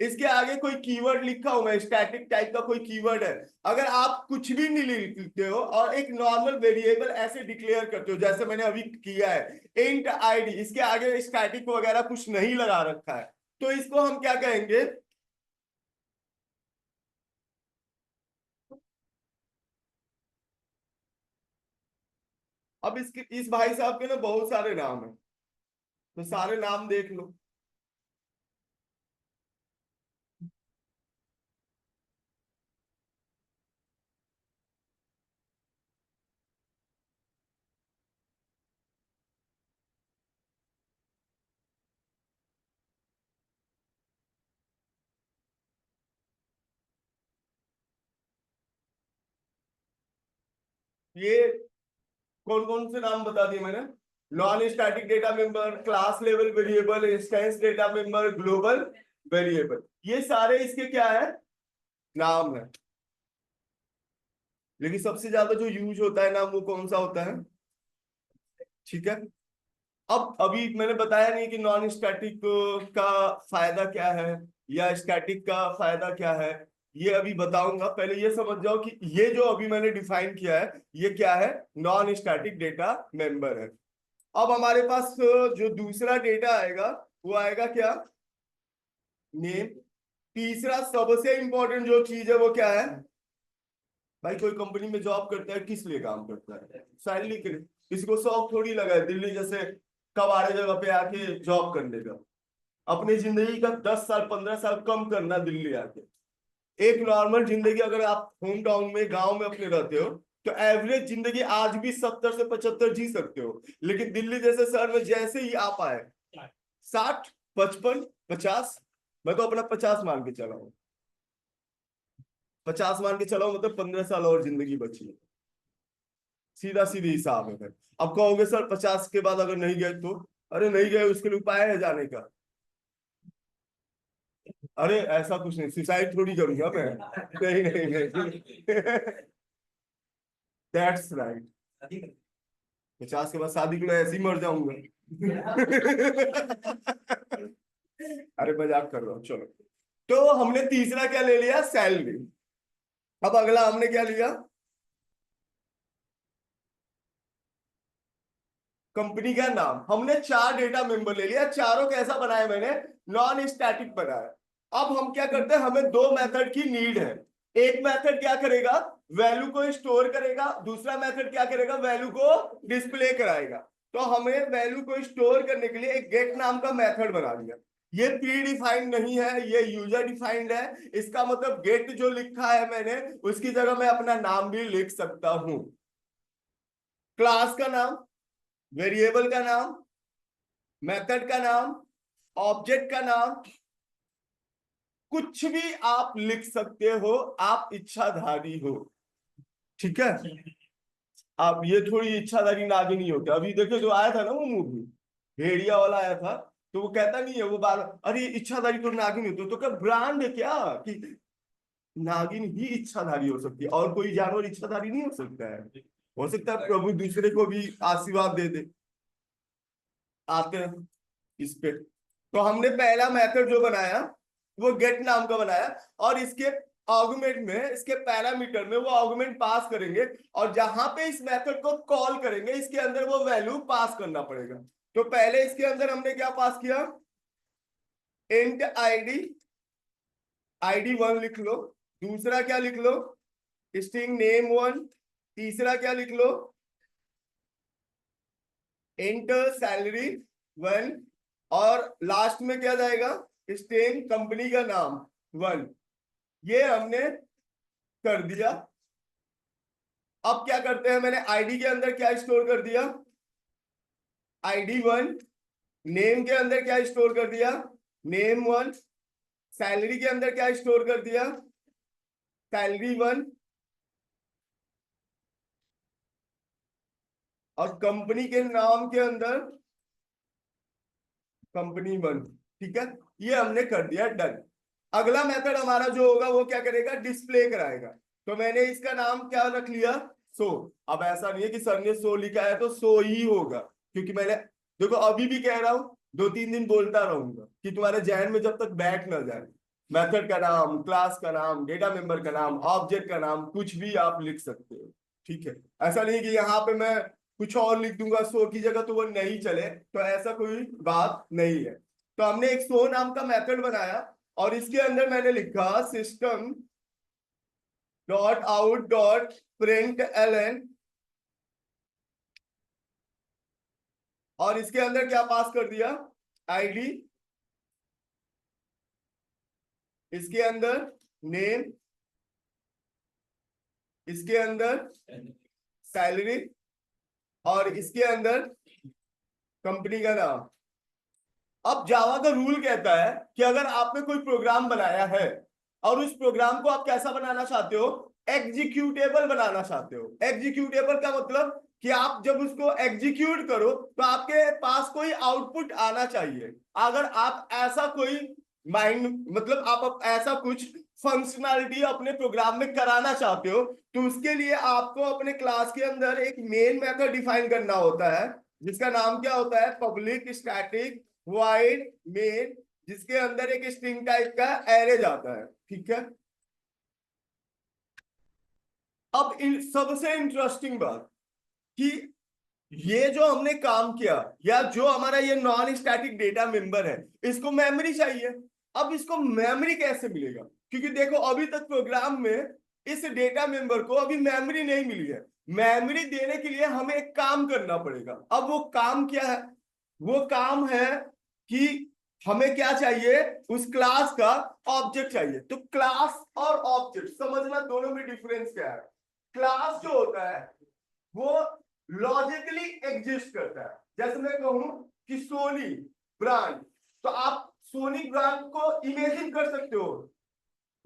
इसके आगे कोई कीवर्ड लिखा हुआ है, स्टैटिक टाइप का कोई कीवर्ड है, अगर आप कुछ भी नहीं लिखते हो और एक नॉर्मल वेरिएबल ऐसे डिक्लेयर करते हो जैसे मैंने अभी किया है, इंट आईडी, इसके आगे स्टैटिक वगैरह कुछ नहीं लगा रखा है, तो इसको हम क्या कहेंगे? अब इसके इस भाई साहब के ना बहुत सारे नाम है, तो सारे नाम देख लो। ये कौन कौन से नाम बता दिए मैंने? Non static data member, class level variable, instance data member, global variable, ये सारे इसके क्या है? नाम है। लेकिन सबसे ज्यादा जो यूज होता है नाम वो कौन सा होता है? ठीक है। अब अभी मैंने बताया नहीं कि नॉन स्टैटिक का फायदा क्या है या स्टैटिक का फायदा क्या है, ये अभी बताऊंगा। पहले ये समझ जाओ कि ये जो अभी मैंने डिफाइन किया है ये क्या है? नॉन स्टैटिक डेटा मेंबर है। अब हमारे पास जो दूसरा डेटा आएगा वो आएगा क्या? नेम। तीसरा सबसे इंपॉर्टेंट जो चीज है वो क्या है? भाई कोई कंपनी में जॉब करता है किस लिए काम करता है? सैलरी के लिए। किसी को शौक थोड़ी लगा है दिल्ली जैसे कबाड़े जगह पे आके जॉब करने का, अपनी जिंदगी का 10 साल 15 साल कम करना दिल्ली आके। एक नॉर्मल जिंदगी अगर आप होम टाउन में गांव में अपने रहते हो तो एवरेज जिंदगी आज भी 70 से 75 जी सकते हो। लेकिन दिल्ली जैसे शहर में जैसे ही आप आए 60 55 50, मैं तो अपना 50 मान के चला हूँ, 50 मान के चला हूँ, मतलब 15 साल और जिंदगी बची है। सीधा सीधी हिसाब है फिर। अब कहोगे सर 50 के बाद अगर नहीं गए तो, अरे नहीं गए उसके लिए उपाय है जाने का। अरे ऐसा कुछ नहीं, सुसाइड थोड़ी करूंगा मैं। नहीं नहीं नहीं। That's right. 50 के बाद शादी के लिए ऐसे ही मर जाऊंगा। अरे मजाक कर रहा हूँ, चलो। तो हमने तीसरा क्या ले लिया, सैलरी। अब अगला हमने क्या लिया, कंपनी का नाम। हमने 4 डेटा मेंबर ले लिया, चारों कैसा बनाया मैंने, नॉन स्टैटिक बनाया। अब हम क्या करते हैं, हमें 2 मेथड की नीड है। एक मेथड क्या करेगा, वैल्यू को स्टोर करेगा, दूसरा मेथड क्या करेगा, वैल्यू को डिस्प्ले कराएगा। तो हमें वैल्यू को स्टोर करने के लिए एक गेट नाम का मेथड बना दिया। ये प्री डिफाइंड नहीं है, ये यूजर डिफाइंड है। इसका मतलब गेट जो लिखा है मैंने उसकी जगह मैं अपना नाम भी लिख सकता हूं। क्लास का नाम, वेरिएबल का नाम, मेथड का नाम, ऑब्जेक्ट का नाम, कुछ भी आप लिख सकते हो, आप इच्छाधारी हो। ठीक है। आप ये थोड़ी इच्छाधारी नागिन ही होते। अभी देखो जो आया था ना वो मूवी, भेड़िया वाला आया था, तो वो कहता नहीं है वो बार, अरे इच्छाधारी तो नागिन होते तो क्या ब्रांड है क्या कि नागिन ही इच्छाधारी हो सकती है, और कोई जानवर इच्छाधारी नहीं हो सकता है। हो सकता है प्रभु दूसरे को भी आशीर्वाद दे दे। आते हैं इस पे। तो हमने पहला मेथड जो बनाया वो गेट नाम का बनाया, और इसके आर्गुमेंट में, इसके पैरामीटर में वो आर्गुमेंट पास करेंगे, और जहां पे इस मेथड को कॉल करेंगे इसके अंदर वो वैल्यू पास करना पड़ेगा। तो पहले इसके अंदर हमने क्या पास किया, इंट आईडी, ID 1 लिख लो। दूसरा क्या लिख लो, स्ट्रिंग name 1। तीसरा क्या लिख लो, इंट salary 1। और लास्ट में क्या जाएगा, स्ट्रिंग कंपनी का नाम 1। ये हमने कर दिया। अब क्या करते हैं, मैंने आईडी के अंदर क्या स्टोर कर दिया, ID 1। नेम के अंदर क्या स्टोर कर दिया, name 1। सैलरी के अंदर क्या स्टोर कर दिया, salary 1। और कंपनी के नाम के अंदर कंपनी 1। ठीक है, ये हमने कर दिया, डन। अगला मेथड हमारा जो होगा वो क्या करेगा, डिस्प्ले कराएगा। तो मैंने इसका नाम क्या रख लिया, सो। अब ऐसा नहीं है कि सर ने सो लिखा है तो सो ही होगा, क्योंकि मैंने, देखो अभी भी कह रहा हूं 2 3 दिन बोलता रहूंगा कि तुम्हारे जहन में जब तक बैठ ना जाए। मेथड का नाम, क्लास का नाम, डेटा मेंबर का नाम, ऑब्जेक्ट का नाम, कुछ भी आप लिख सकते हो। ठीक है, ऐसा नहीं कि यहाँ पे मैं कुछ और लिख दूंगा सो की जगह तो वो नहीं चले, तो ऐसा कोई बात नहीं है। तो हमने एक सो नाम का मेथड बनाया, और इसके अंदर मैंने लिखा system dot out dot print L. और इसके अंदर क्या पास कर दिया, आईडी, इसके अंदर नेम, इसके अंदर सैलरी, और इसके अंदर कंपनी का नाम। अब जावा का रूल कहता है कि अगर आपने कोई प्रोग्राम बनाया है और उस प्रोग्राम को आप कैसा बनाना चाहते हो, एग्जीक्यूटेबल बनाना चाहते हो। एग्जीक्यूटेबल का मतलब कि आप जब उसको एग्जीक्यूट करो तो आपके पास कोई आउटपुट आना चाहिए। अगर आप ऐसा कोई माइंड, मतलब आप ऐसा कुछ फंक्शनैलिटी अपने प्रोग्राम में कराना चाहते हो, तो उसके लिए आपको अपने क्लास के अंदर एक मेन मेथड डिफाइन करना होता है, जिसका नाम क्या होता है, पब्लिक स्टैटिक वॉइड मेन, जिसके अंदर एक स्ट्रिंग टाइप का एरे जाता है। ठीक है। अब सबसे इंटरेस्टिंग बात कि ये जो हमने काम किया, या जो हमारा ये नॉन स्टैटिक डेटा मेंबर है, इसको मेमोरी चाहिए। अब इसको मेमोरी कैसे मिलेगा, क्योंकि देखो अभी तक प्रोग्राम में इस डेटा मेंबर को अभी मेमोरी नहीं मिली है। मेमोरी देने के लिए हमें एक काम करना पड़ेगा। अब वो काम क्या है, वो काम है कि हमें क्या चाहिए, उस क्लास का ऑब्जेक्ट चाहिए। तो क्लास और ऑब्जेक्ट समझना, दोनों में डिफरेंस क्या है। क्लास जो होता है वो लॉजिकली एग्जिस्ट करता है। जैसे मैं कहूं कि सोनी ब्रांड, तो आप सोनी ब्रांड को इमेजिन कर सकते हो,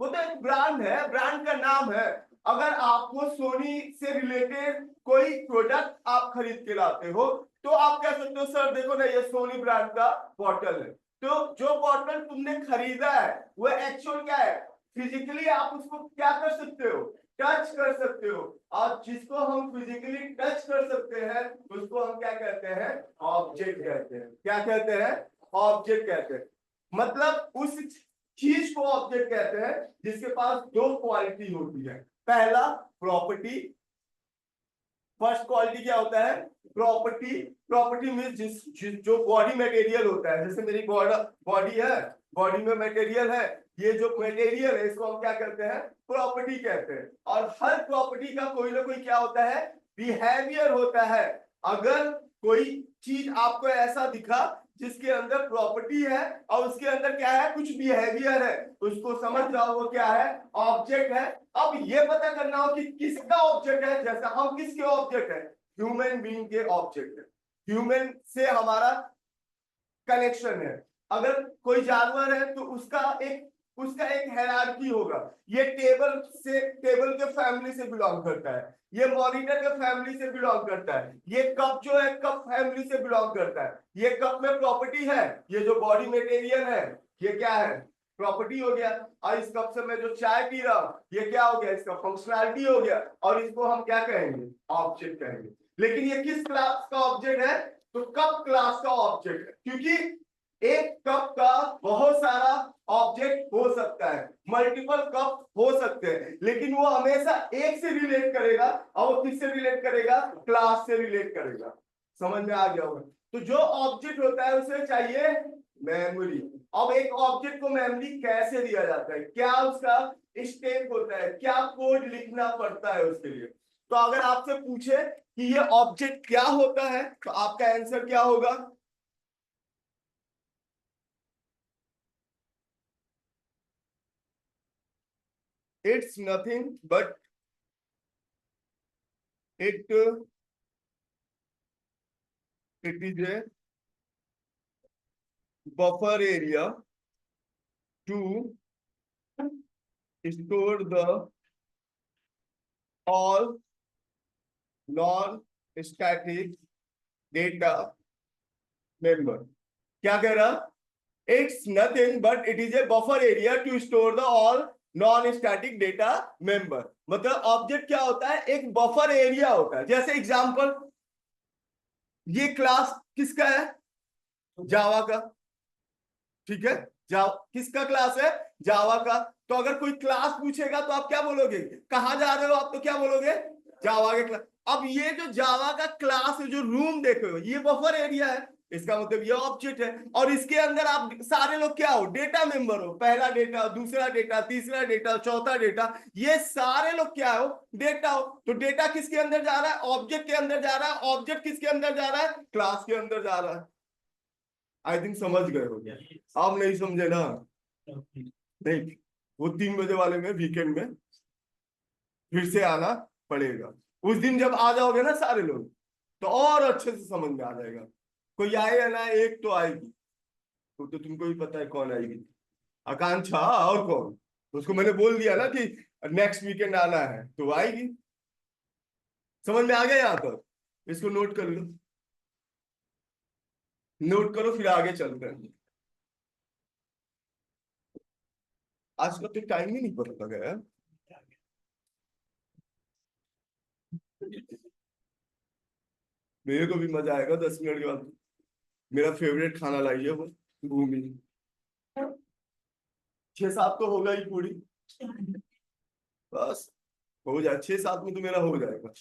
वो तो एक ब्रांड है, ब्रांड का नाम है। अगर आपको सोनी से रिलेटेड कोई प्रोडक्ट आप खरीद के लाते हो, तो आप कह सकते हो सर देखो ना, ये सोनी ब्रांड का बॉटल है। तो जो बॉटल तुमने खरीदा है वो एक्चुअल क्या है, फिजिकली आप उसको क्या कर सकते हो, टच कर सकते हो। और जिसको हम फिजिकली टच कर सकते हैं उसको हम क्या कहते हैं, ऑब्जेक्ट कहते हैं। क्या कहते हैं, ऑब्जेक्ट कहते हैं। मतलब उस चीज को ऑब्जेक्ट कहते हैं जिसके पास दो क्वालिटी होती है। पहला प्रॉपर्टी, फर्स्ट क्वालिटी क्या होता है, प्रॉपर्टी। प्रॉपर्टी मीन जो बॉडी मटेरियल होता है, जैसे मेरी बॉडी है, बॉडी में मटेरियल है, ये जो मटेरियल है इसको हम क्या कहते हैं, प्रॉपर्टी कहते हैं। और हर प्रॉपर्टी का कोई ना कोई क्या होता है, बिहेवियर होता है। अगर कोई चीज आपको ऐसा दिखा जिसके अंदर प्रॉपर्टी है और उसके अंदर क्या है, कुछ बिहेवियर है, उसको समझ जाओ वो क्या है, ऑब्जेक्ट है। अब ये पता करना हो कि किसका ऑब्जेक्ट है, जैसा हम किसके ऑब्जेक्ट है, ह्यूमन बीइंग के ऑब्जेक्ट है। ह्यूमन से हमारा कनेक्शन है। अगर कोई जानवर है तो उसका एक हायरार्की होगा। ये टेबल से, टेबल के फैमिली से बिलोंग करता है, ये मॉनिटर के फैमिली से बिलोंग करता है, ये कप जो है कप फैमिली से बिलोंग करता है। ये कप में प्रॉपर्टी है, ये जो बॉडी मटेरियल है ये क्या है, प्रॉपर्टी हो गया। और इस कप से मैं जो चाय पी रहा हूं ये क्या हो गया, इसका फंक्शनैलिटी हो गया। और इसको हम क्या कहेंगे, ऑब्जेक्ट कहेंगे। लेकिन ये किस क्लास का ऑब्जेक्ट है, तो कप क्लास का ऑब्जेक्ट है। क्योंकि एक कप का बहुत सारा ऑब्जेक्ट हो सकता है, मल्टीपल कप हो सकते हैं, लेकिन वो हमेशा एक से रिलेट करेगा। और वो किससे रिलेट करेगा, क्लास से रिलेट करेगा। समझ में आ गया होगा। तो जो ऑब्जेक्ट होता है उसे चाहिए मेमोरी। अब एक ऑब्जेक्ट को मेमोरी कैसे दिया जाता है, क्या उसका स्टेप होता है, क्या कोड लिखना पड़ता है उसके लिए। तो अगर आपसे पूछे कि ये ऑब्जेक्ट क्या होता है तो आपका आंसर क्या होगा, it's nothing but it is a buffer area to store the all non-static data member। क्या कह रहा, it's nothing but it is a buffer area to store the all non static data member. मतलब object क्या होता है, एक buffer area होता है। जैसे एग्जांपल, ये क्लास किसका है, जावा का, ठीक है। जावा किसका क्लास है, जावा का। तो अगर कोई क्लास पूछेगा तो आप क्या बोलोगे, कहां जा रहे हो आप, तो क्या बोलोगे, जावा के क्लास। अब ये जो जावा का क्लास है, जो रूम देख रहे हो, ये बफर एरिया है, इसका मतलब ये ऑब्जेक्ट है। और इसके अंदर आप सारे लोग क्या हो, डेटा मेंबर हो। पहला डेटा, दूसरा डेटा, तीसरा डेटा, चौथा डेटा, ये सारे लोग क्या हो, डेटा हो। तो डेटा किसके अंदर जा रहा है, ऑब्जेक्ट के अंदर जा रहा है। ऑब्जेक्ट किसके अंदर जा रहा है, क्लास के अंदर जा रहा है। आई थिंक समझ गए हो गया। आप नहीं समझे ना, नहीं, वो 3 बजे वाले में वीकेंड में फिर से आना पड़ेगा। उस दिन जब आ जाओगे ना सारे लोग, तो और अच्छे से समझ में आ जाएगा। कोई आए या ना, एक तो आएगी, तो तुमको भी पता है कौन आएगी, आकांक्षा। और कौन, उसको मैंने बोल दिया ना कि नेक्स्ट वीकेंड आना है, तो आएगी। समझ में आ गया यहाँ पर, इसको नोट कर लो, नोट करो, फिर आगे चलते हैं। आज का तो टाइम ही नहीं पता गया। मेरे को भी मजा आएगा 10 मिनट के बाद। मेरा फेवरेट खाना लाइए वो, घूमी। 6-7 तो होगा ही पूरी, बस हो जाए, 6-7 में तो मेरा हो जाएगा।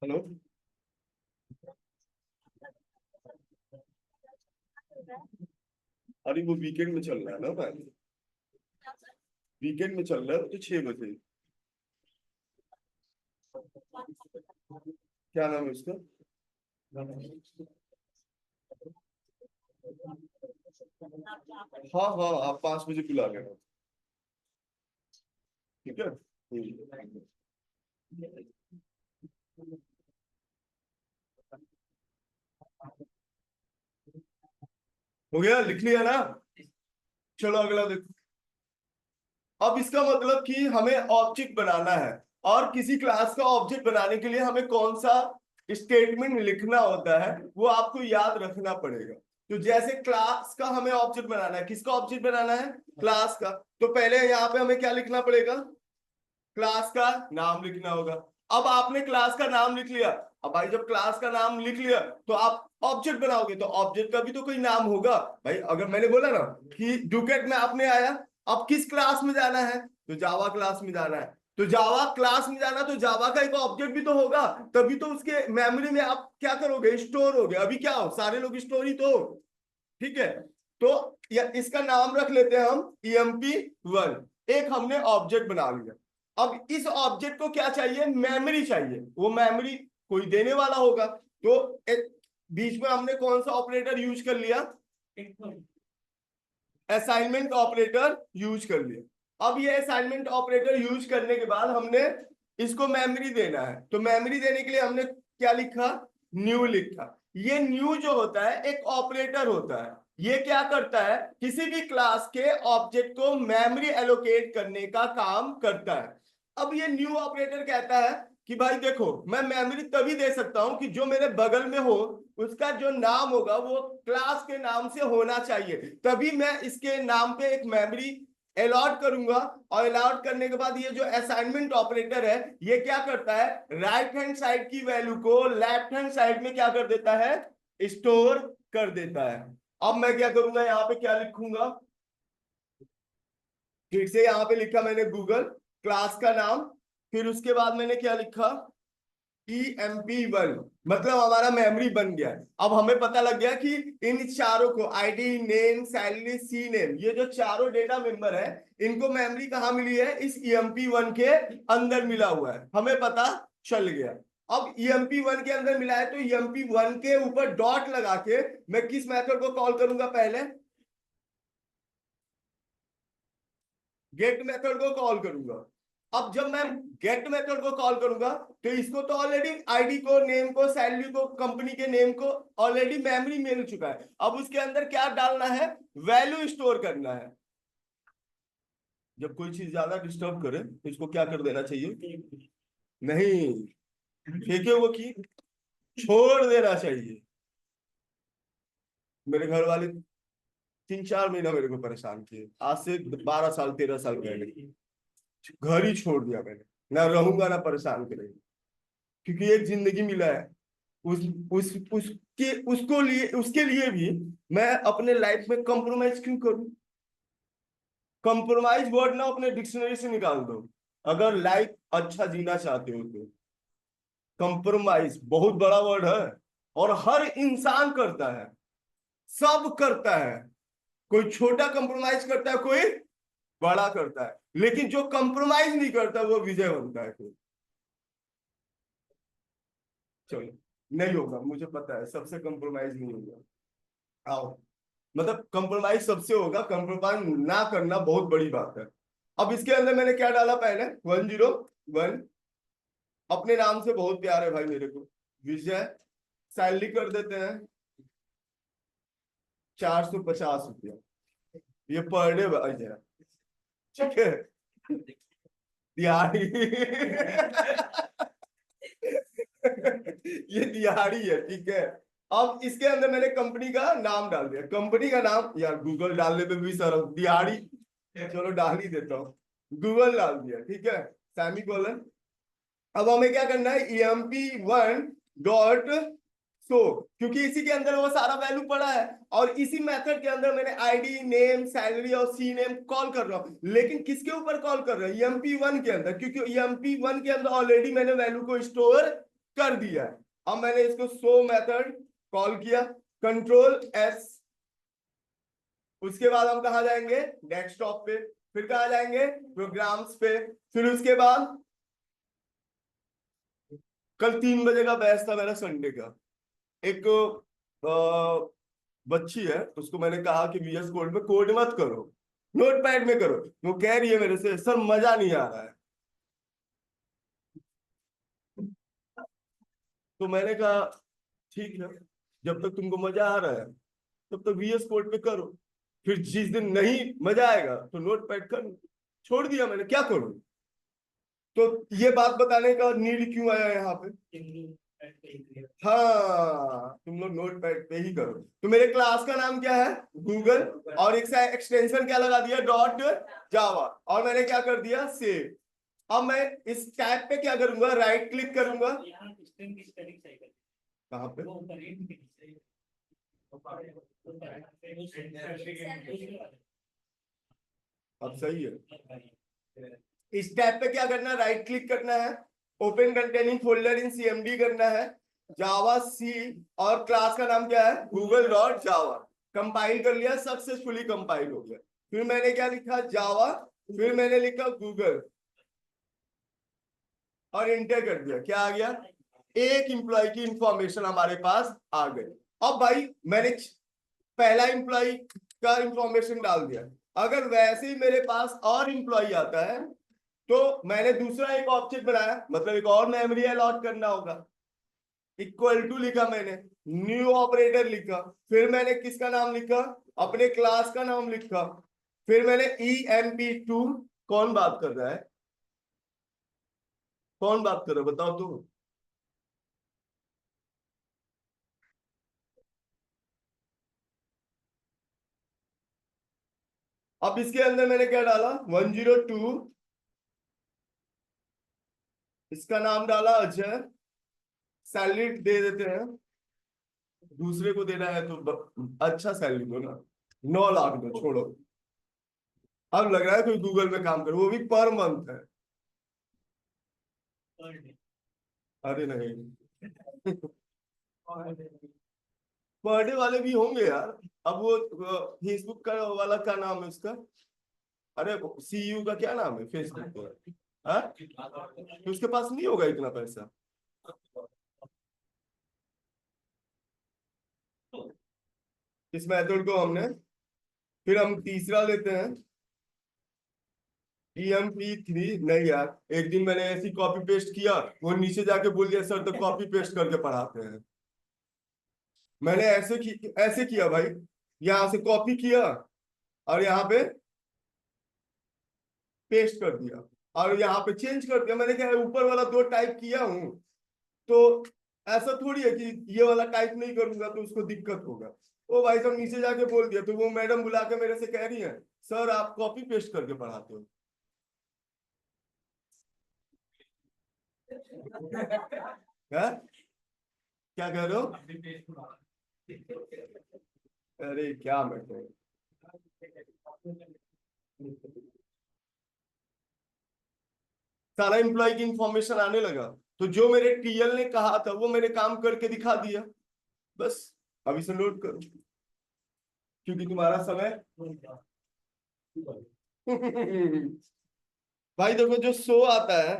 हेलो। अरे वो वीकेंड में चल रहा है ना भाई, वीकेंड में चल रहा है, वो तो 6 बजे। क्या नाम है उसका? हाँ हाँ, आप 5 बजे बुला लेना। ठीक है। हो गया, लिख लिया ना? चलो अगला देखो। अब इसका मतलब कि हमें ऑब्जेक्ट बनाना है, और किसी क्लास का ऑब्जेक्ट बनाने के लिए हमें कौन सा स्टेटमेंट लिखना होता है वो आपको याद रखना पड़ेगा। तो जैसे क्लास का हमें ऑब्जेक्ट बनाना है, किसका ऑब्जेक्ट बनाना है? क्लास का। तो पहले यहाँ पे हमें क्या लिखना पड़ेगा? क्लास का नाम लिखना होगा। अब आपने क्लास का नाम लिख लिया। अब भाई जब क्लास का नाम लिख लिया तो आप ऑब्जेक्ट बनाओगे, तो ऑब्जेक्ट का भी तो कोई नाम होगा। भाई अगर मैंने बोला ना कि डुकेट में आपने आया, अब किस क्लास में जाना है? तो जावा क्लास में जाना है। तो जावा क्लास में जाना, तो जावा का एक ऑब्जेक्ट भी तो होगा, तभी तो उसके मेमोरी में आप क्या करोगे? स्टोर हो गया। अभी क्या हो, सारे लोग स्टोर ही तो हो। ठीक है। तो या इसका नाम रख लेते हैं हम emp1। एक हमने ऑब्जेक्ट बना लिया। अब इस ऑब्जेक्ट को क्या चाहिए? मेमोरी चाहिए। वो मेमोरी कोई देने वाला होगा। तो एक बीच में हमने कौन सा ऑपरेटर यूज कर लिया? असाइनमेंट ऑपरेटर यूज कर लिया। अब ये असाइनमेंट ऑपरेटर यूज करने के बाद हमने इसको मेमोरी देना है, तो मेमोरी देने के लिए हमने क्या लिखा? न्यू लिखा। ये न्यू जो होता है एक ऑपरेटर होता है। ये क्या करता है? किसी भी क्लास के ऑब्जेक्ट को मेमोरी एलोकेट करने का काम करता है। अब ये न्यू ऑपरेटर कहता है कि भाई देखो, मैं मेमोरी तभी दे सकता हूं कि जो मेरे बगल में हो उसका जो नाम होगा वो क्लास के नाम से होना चाहिए, तभी मैं इसके नाम पे एक मेमोरी अलॉट करूंगा। और अलॉट करने के बाद ये जो असाइनमेंट ऑपरेटर है ये क्या करता है? राइट हैंड साइड की वैल्यू को लेफ्ट हैंड साइड में क्या कर देता है? स्टोर कर देता है। अब मैं क्या करूंगा, यहाँ पे क्या लिखूंगा? फिर से यहाँ पे लिखा मैंने गूगल क्लास का नाम, फिर उसके बाद मैंने क्या लिखा? emp1। मतलब हमारा मेमोरी बन गया। अब हमें पता लग गया कि इन चारों को ID, name, salary, C name, ये जो चारों डेटा मेंबर है इनको मेमोरी कहाँ मिली है? इस emp1 के अंदर मिला हुआ है, हमें पता चल गया। अब emp1 के अंदर मिला है तो emp1 के ऊपर डॉट लगा के मैं किस मेथड को कॉल करूंगा? पहले गेट मेथड को कॉल करूंगा। अब जब मैं गेट मेथड को कॉल करूंगा तो इसको तो ऑलरेडी आईडी को, नेम को, सैलरी को, कंपनी के नेम को ऑलरेडी मेमोरी मिल चुका है। अब उसके अंदर क्या डालना है? वैल्यू स्टोर करना है। जब कोई चीज ज्यादा डिस्टर्ब करे तो इसको क्या कर देना चाहिए? नहीं, फेंके वो की छोड़ देना चाहिए। मेरे घर वाले 3-4 महीना मेरे को परेशान किए, आज से 12 साल 13 साल पहले घर ही छोड़ दिया मैंने। ना रहूंगा ना परेशान करेंगे, क्योंकि एक जिंदगी मिला है। उस उसके उसको लिए उसके लिए भी मैं अपने लाइफ में कंप्रोमाइज क्यों करूं? कंप्रोमाइज वर्ड ना अपने डिक्शनरी से निकाल दो। अगर लाइफ अच्छा जीना चाहते हो तो कंप्रोमाइज बहुत बड़ा वर्ड है, और हर इंसान करता है, सब करता है। कोई छोटा कंप्रोमाइज करता है, कोई बड़ा करता है, लेकिन जो कंप्रोमाइज नहीं करता वो विजय बनता है कोई। चलो, नहीं होगा, मुझे पता है सबसे कंप्रोमाइज नहीं होगा। आओ, मतलब कंप्रोमाइज सबसे होगा, कंप्रोमाइज ना करना बहुत बड़ी बात है। अब इसके अंदर मैंने क्या डाला, पहले 101, अपने नाम से बहुत प्यार है भाई मेरे को, विजय। सैलरी कर देते हैं 450 रुपया, ये पर डे है, ठीक है, दिहाड़ी ये दिहाड़ी है, ठीक है। अब इसके अंदर मैंने कंपनी का नाम डाल दिया, कंपनी का नाम, यार गूगल डालने पे भी शर्म, दिहाड़ी, चलो डाल ही देता हूँ, गूगल डाल दिया, ठीक है, सेमी कोलन। अब हमें क्या करना है, emp1 डॉट शो, क्योंकि इसी के अंदर वो सारा वैल्यू पड़ा है, और इसी मेथड के अंदर मैंने आईडी, नेम, सैलरी और सी नेम कॉल कर रहा हूं, लेकिन किसके ऊपर कॉल कर रहा हूं, emp1 के अंदर, क्योंकि emp1 के अंदर ऑलरेडी मैंने वैल्यू को स्टोर कर दिया है। अब मैंने इसको शो मेथड कॉल किया, कंट्रोल S, उसके बाद हम कहा जाएंगे, डेस्कटॉप पे, फिर कहा जाएंगे प्रोग्राम्स पे, फिर उसके बाद कल 3 बजे का बैच था मेरा संडे का, एक बच्ची है, उसको मैंने कहा कि VS कोड में कोड मत करो, नोटपैड में करो। वो कह रही है मेरे से, सर मजा नहीं आ रहा है। तो मैंने कहा ठीक है, जब तक तुमको मजा आ रहा है तब तक VS कोड पे करो, फिर जिस दिन नहीं मजा आएगा तो नोटपैड कर, छोड़ दिया मैंने, क्या करूं। तो ये बात बताने का नीड क्यों आया यहाँ पे, हाँ तुम लोग नोट पैड पे ही करो। तो मेरे क्लास का नाम क्या है, गूगल, और एक एक्सटेंशन क्या लगा दिया, .जावा, और मैंने क्या कर दिया, सेव। अब मैं इस टैब पे क्या करूंगा, राइट क्लिक करूंगा, कहाँ पे, अब सही है। इस टैब पे क्या करना है, राइट क्लिक करना है, ओपन कंटेनिंग फोल्डर इन CMD करना है, जावा सी, और क्लास का नाम क्या है, google.java। कंपाइल कर लिया, सक्सेसफुली कंपाइल हो गया। फिर मैंने क्या लिखा, जावा, फिर मैंने लिखा गूगल, और इंटर कर दिया, क्या आ गया, एक एम्प्लॉय की इंफॉर्मेशन हमारे पास आ गई। अब भाई मैंने पहला एम्प्लॉय का इंफॉर्मेशन डाल दिया, अगर वैसे ही मेरे पास और एम्प्लॉय आता है तो मैंने दूसरा एक ऑब्जेक्ट बनाया, मतलब एक और मेमोरी अलॉट करना होगा, इक्वल टू लिखा मैंने, न्यू ऑपरेटर लिखा, फिर मैंने किसका नाम लिखा, अपने क्लास का नाम लिखा, फिर मैंने emp2, कौन बात कर रहा है, कौन बात कर रहा है बताओ तो। अब इसके अंदर मैंने क्या डाला, 102, इसका नाम डाला अजय, सैलरी दे देते हैं, दूसरे को देना है तो अच्छा सैलरी दो ना, 9 लाख दो, छोड़ो। अब लग रहा है कोई गूगल में काम करे, वो भी पर मंथ है, अरे नहीं पर डे वाले भी होंगे यार। अब वो फेसबुक का वाला क्या नाम है उसका, अरे CU का क्या नाम है फेसबुक का, हाँ? तो उसके पास नहीं होगा इतना पैसा। इस मेथड को हमने, फिर हम तीसरा लेते हैं, emp3, नहीं यार, एक दिन मैंने ऐसी कॉपी पेस्ट किया, वो नीचे जाके बोल दिया सर तो कॉपी पेस्ट करके पढ़ाते हैं। मैंने ऐसे किया भाई, यहाँ से कॉपी किया और यहाँ पे पेस्ट कर दिया, और यहाँ पे चेंज कर दिया, मैंने क्या ऊपर वाला दो टाइप किया हूँ, तो ऐसा थोड़ी है कि ये वाला टाइप नहीं करूंगा तो उसको दिक्कत होगा। ओ भाई साहब नीचे जाके बोल दिया, तो वो मैडम बुला के मेरे से कह रही है, सर आप कॉपी पेस्ट करके पढ़ाते हो। है? क्या कह रहे हो, अरे क्या मैं कहूं? सारा एम्प्लॉय की इंफॉर्मेशन आने लगा। तो जो मेरे टीएल ने कहा था वो मैंने काम करके दिखा दिया। बस अब इसे नोट करो, क्योंकि तुम्हारा समय भाई देखो, जो शो आता है,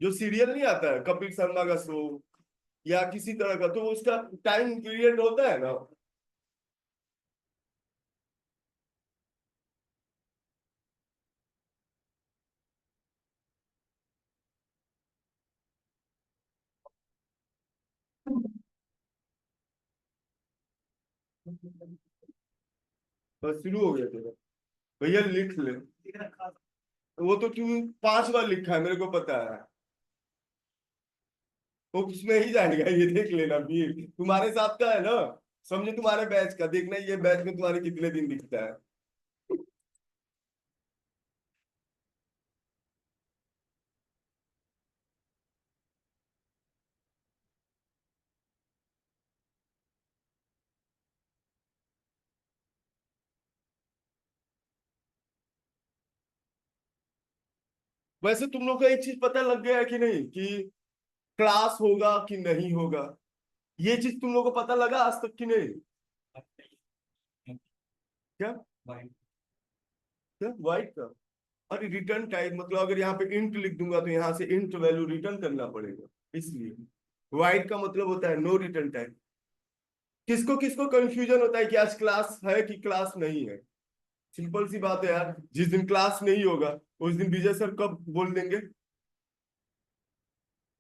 जो सीरियल नहीं आता है कपिल शर्मा का शो या किसी तरह का, तो उसका टाइम पीरियड होता है ना। बस शुरू हो गया तेरा। भैया लिख ले। वो तो तू 5 बार लिखा है, मेरे को पता है। वो उसमें ही जाएगा, ये देख लेना भी तुम्हारे साथ का है ना। समझे, तुम्हारे बैच का देखना, ये बैच में तुम्हारे कितने दिन दिखता है। वैसे तुम लोग को एक चीज पता लग गया है कि नहीं, कि क्लास होगा कि नहीं होगा? ये चीज तुम लोग को पता लगा आज तक कि नहीं? क्या? क्या वाइट का? अरे रिटर्न टाइप मतलब, अगर यहाँ पे इंट लिख दूंगा तो यहाँ से इंट वैल्यू रिटर्न करना पड़ेगा, इसलिए वाइट का मतलब होता है नो रिटर्न टाइप। किसको किसको कंफ्यूजन होता है कि आज क्लास है कि क्लास नहीं है? सिंपल सी बात है यार, जिस दिन क्लास नहीं होगा उस दिन विजय सर कब बोल देंगे?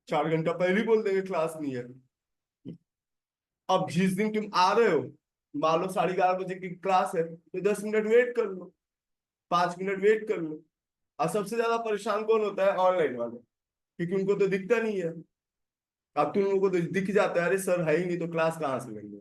4 घंटा पहले ही बोल देंगे क्लास नहीं है। अब जिस दिन तुम आ रहे हो, मान लो 11:30 बजे की क्लास है, तो 10 मिनट वेट कर लो, 5 मिनट वेट कर लो। और सबसे ज्यादा परेशान कौन होता है? ऑनलाइन वाले, क्योंकि उनको तो दिखता नहीं है। अब तुम लोगों को तो दिख जाता है, अरे सर है ही नहीं तो क्लास कहाँ से लेंगे।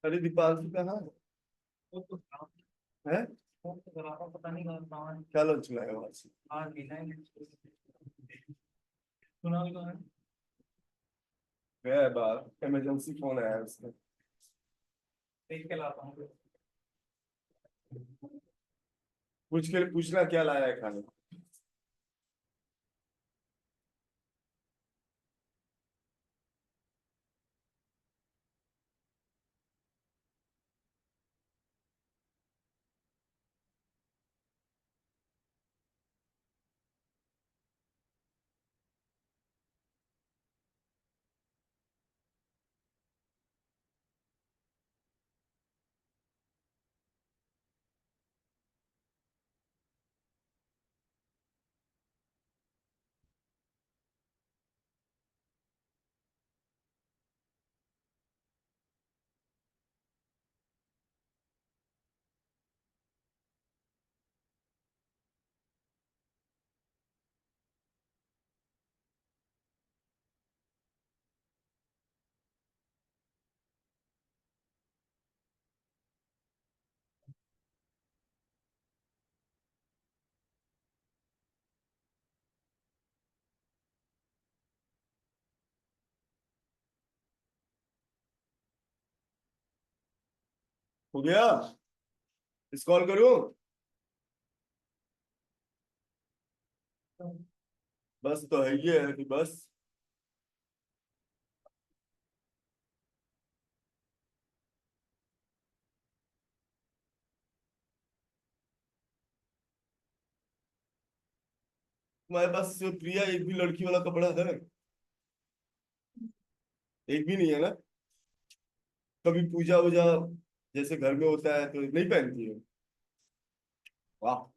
अरे दीपांशु कहाँ है? पता नहीं कहाँ, क्या लंच लाया वहां से? गया है बाहर, इमरजेंसी फोन आया है उसका। पूछना क्या लाया है खाने? हो गया? स्क्रॉल करूं? बस तो है ये है कि बस। तुम्हारे पास प्रिया एक भी लड़की वाला कपड़ा है? एक भी नहीं है ना? कभी पूजा वूजा जैसे घर में होता है तो नहीं पहनती है? वाह।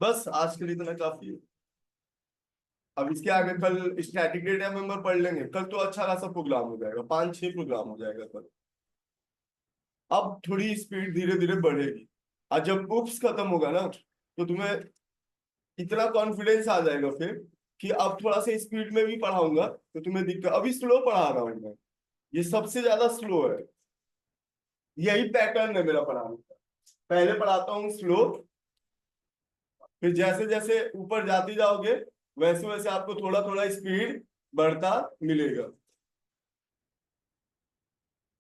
बस आज के लिए इतना काफी है। अब इसके आगे कल स्टैटिक डेटा मेंबर पढ़ लेंगे, कल तो अच्छा खासा प्रोग्राम हो जाएगा, 5-6 प्रोग्राम हो जाएगा कल। अब थोड़ी स्पीड धीरे धीरे बढ़ेगी। और जब उप्स खत्म होगा ना तो तुम्हें इतना कॉन्फिडेंस आ जाएगा फिर कि अब थोड़ा सा स्पीड में भी पढ़ाऊंगा तो तुम्हें दिक्कत। अभी स्लो पढ़ा रहा हूँ मैं, ये सबसे ज्यादा स्लो है। यही पैटर्न है मेरा पढ़ाने का। पहले पढ़ाता हूँ स्लो, फिर जैसे जैसे ऊपर जाते जाओगे वैसे वैसे आपको थोड़ा थोड़ा स्पीड बढ़ता मिलेगा।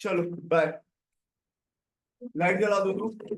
चलो बाय। लाइट जला दो तुम।